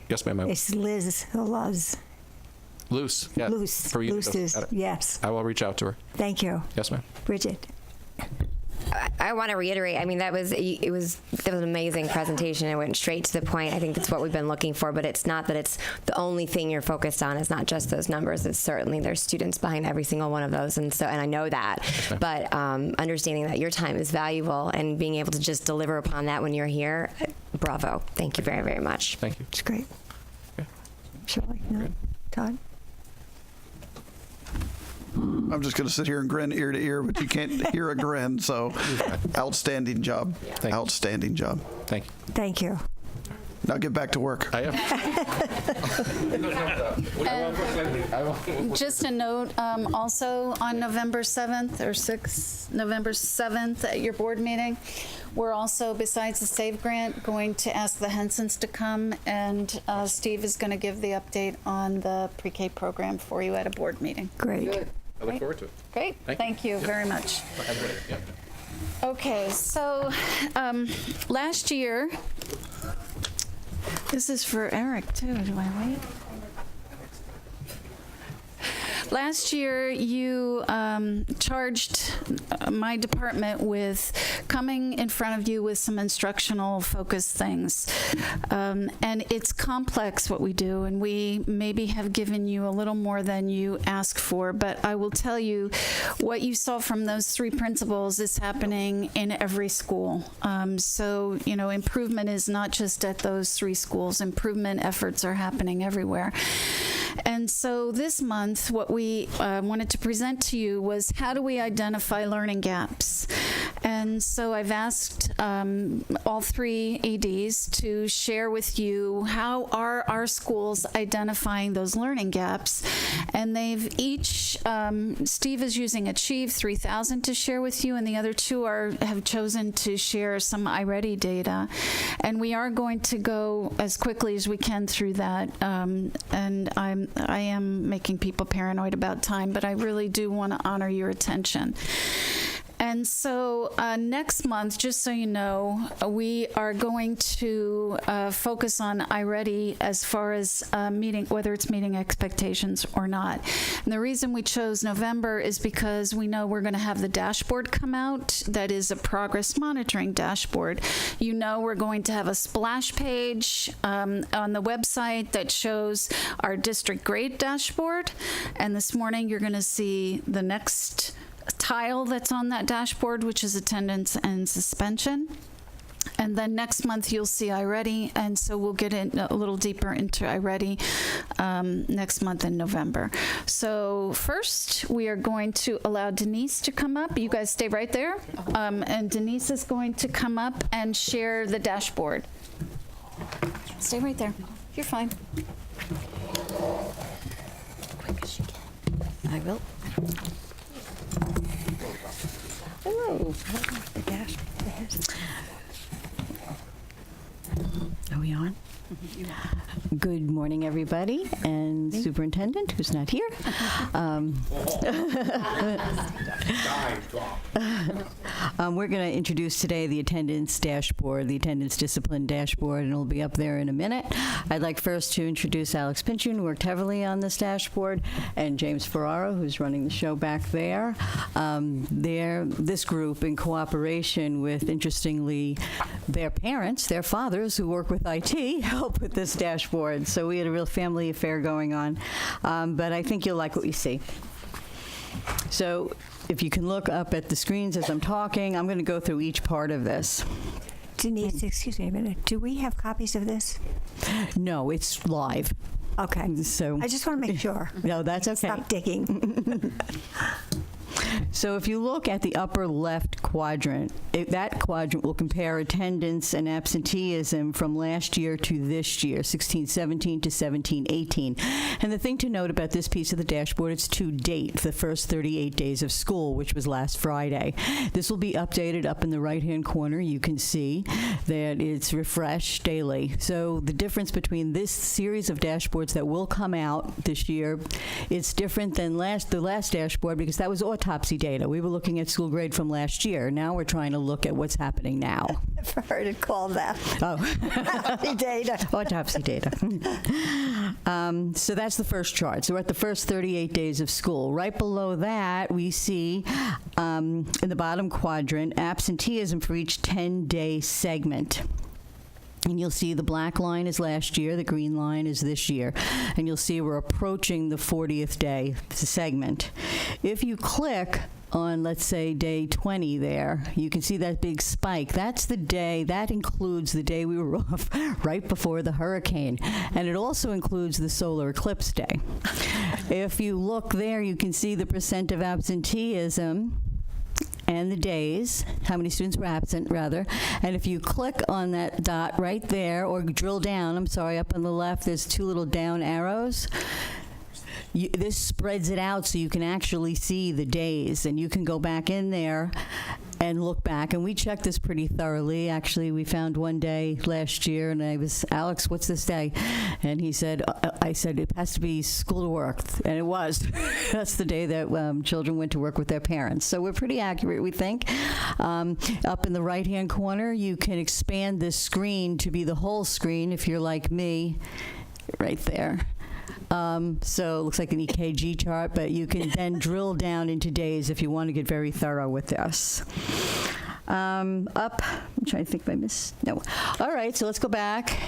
Yes, ma'am. It's Liz, Luz. Loose. Yeah. Loose. For you. Loose is, yes. I will reach out to her. Thank you. Yes, ma'am. Bridget. I want to reiterate. I mean, that was an amazing presentation. It went straight to the point. I think that's what we've been looking for. But it's not that it's the only thing you're focused on. It's not just those numbers. It's certainly there's students behind every single one of those, and I know that. But understanding that your time is valuable and being able to just deliver upon that when you're here, bravo. Thank you very, very much. Thank you. It's great. Okay. Shirley, no? Todd? I'm just going to sit here and grin ear to ear, but you can't hear a grin. So, outstanding job. Outstanding job. Thank you. Thank you. Now get back to work. I am. Just a note, also on November 7th or 6th, November 7th at your board meeting, we're also, besides the SAVE grant, going to ask the Hensons to come, and Steve is going to give the update on the pre-K program for you at a board meeting. Great. Good. I look forward to it. Great. Thank you very much. Yeah. Okay, so last year, this is for Eric too. Do I wait? Last year, you charged my department with coming in front of you with some instructional focused things. And it's complex what we do, and we maybe have given you a little more than you asked for, but I will tell you what you saw from those 3 principles is happening in every school. So, improvement is not just at those 3 schools. Improvement efforts are happening everywhere. And so this month, what we wanted to present to you was how do we identify learning gaps? And so I've asked all 3 EDs to share with you how are our schools identifying those learning gaps. And they've each, Steve is using Achieve 3000 to share with you, and the other 2 have chosen to share some iReady data. And we are going to go as quickly as we can through that. And I am making people paranoid about time, but I really do want to honor your attention. And so next month, just so you know, we are going to focus on iReady as far as whether it's meeting expectations or not. And the reason we chose November is because we know we're going to have the dashboard come out. That is a progress monitoring dashboard. We're going to have a splash page on the website that shows our district grade dashboard. And this morning, you're going to see the next tile that's on that dashboard, which is attendance and suspension. And then next month you'll see iReady, and so we'll get in a little deeper into iReady next month in November. So first we are going to allow Denise to come up. You guys stay right there. And Denise is going to come up and share the dashboard. Stay right there. You're fine. Quick as you can. I will. Hello. Are we on? Good morning, everybody, and Superintendent, who's not here. We're going to introduce today the attendance dashboard, the attendance discipline dashboard, and it'll be up there in a minute. I'd like first to introduce Alex Pinchon, who worked heavily on this dashboard, and James Ferraro, who's running the show back there. This group, in cooperation with, interestingly, their parents, their fathers, who work with IT, help with this dashboard. So we had a real family affair going on. But I think you'll like what you see. So if you can look up at the screens as I'm talking, I'm going to go through each part of this. Denise, excuse me a minute. Do we have copies of this? No, it's live. Okay. So I just want to make sure. No, that's okay. Stop digging. So if you look at the upper left quadrant, that quadrant will compare attendance and absenteeism from last year to this year, 16-17 to 17-18. And the thing to note about this piece of the dashboard, it's to date, the first 38 days of school, which was last Friday. This will be updated up in the right-hand corner. You can see that it's refreshed daily. So the difference between this series of dashboards that will come out this year, it's different than the last dashboard because that was autopsy data. We were looking at school grade from last year. Now we're trying to look at what's happening now. I've heard it called that. Oh. Data. Autopsy data. So that's the first chart. So we're at the first 38 days of school. Right below that, we see in the bottom quadrant, absenteeism for each 10-day segment. And you'll see the black line is last year, the green line is this year. And you'll see we're approaching the 40th day segment. If you click on, let's say, day 20 there, you can see that big spike. That's the day, that includes the day we were off right before the hurricane. And it also includes the solar eclipse day. If you look there, you can see the percent of absenteeism and the days, how many students were absent, rather. And if you click on that dot right there, or drill down, I'm sorry, up on the left, there's two little down arrows. This spreads it out so you can actually see the days, and you can go back in there and look back. And we checked this pretty thoroughly. Actually, we found one day last year, and I was, Alex, what's this day? And he said, I said, it has to be school to work. And it was. That's the day that children went to work with their parents. So we're pretty accurate, we think. Up in the right-hand corner, you can expand this screen to be the whole screen if you're like me, right there. So it looks like an EKG chart, but you can then drill down into days if you want to get very thorough with this. Up, I'm trying to think if I missed, no. All right, so let's go back.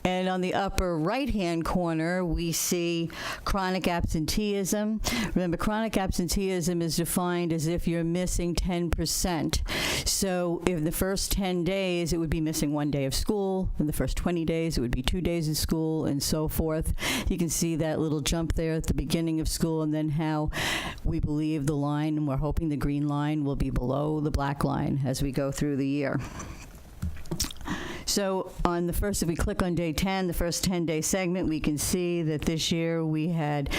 And on the upper right-hand corner, we see chronic absenteeism. Remember, chronic absenteeism is defined as if you're missing 10%. So in the first 10 days, it would be missing 1 day of school. In the first 20 days, it would be 2 days of school, and so forth. You can see that little jump there at the beginning of school, and then how we believe the line, and we're hoping the green line will be below the black line as we go through the year. So on the first, if we click on day 10, the first 10-day segment, we can see that this year we had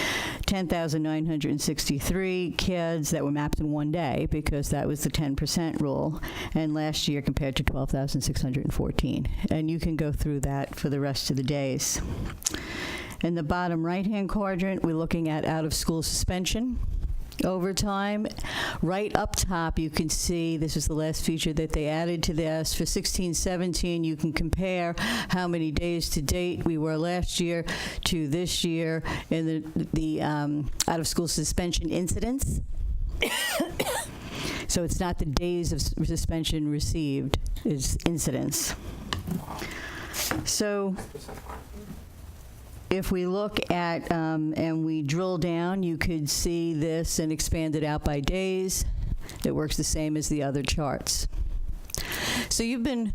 10,963 kids that were mapped in 1 day because that was the 10% rule. And last year compared to 12,614. And you can go through that for the rest of the days. In the bottom right-hand quadrant, we're looking at out-of-school suspension. Over time, right up top, you can see this is the last feature that they added to this. For 16-17, you can compare how many days to date we were last year to this year in the out-of-school suspension incidents. So it's not the days of suspension received, it's incidents. So if we look at and we drill down, you could see this and expand it out by days. It works the same as the other charts. So you've been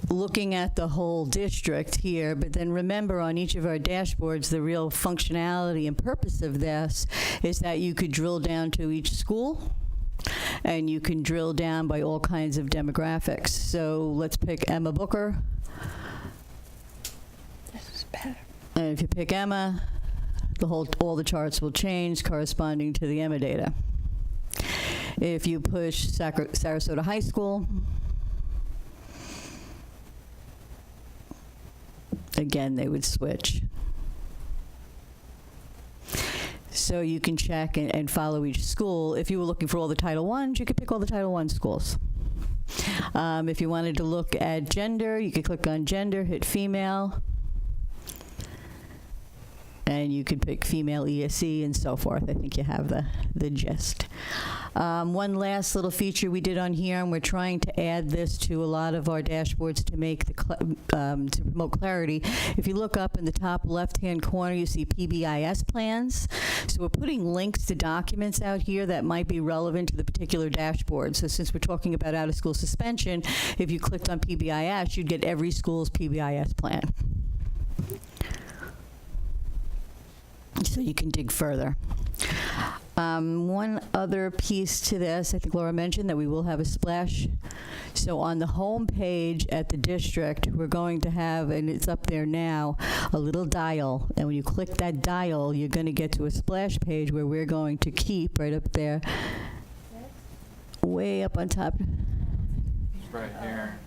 looking at the whole district here, but then remember on each of our dashboards, the real functionality and purpose of this is that you could drill down to each school, and you can drill down by all kinds of demographics. So let's pick Emma Booker. This is better. And if you pick Emma, all the charts will change corresponding to the Emma data. If you push Sarasota High School, again, they would switch. So you can check and follow each school. If you were looking for all the Title I's, you could pick all the Title I schools. If you wanted to look at gender, you could click on gender, hit female, and you could pick female ESE and so forth. I think you have the gist. One last little feature we did on here, and we're trying to add this to a lot of our dashboards to make to promote clarity. If you look up in the top left-hand corner, you see PBIS plans. So we're putting links to documents out here that might be relevant to the particular dashboard. So since we're talking about out-of-school suspension, if you clicked on PBIS, you'd get every school's PBIS plan. So you can dig further. One other piece to this, I think Laura mentioned that we will have a splash. So on the home page at the district, we're going to have, and it's up there now, a little dial. And when you click that dial, you're going to get to a splash page where we're going to keep right up there, way up on top. Right here.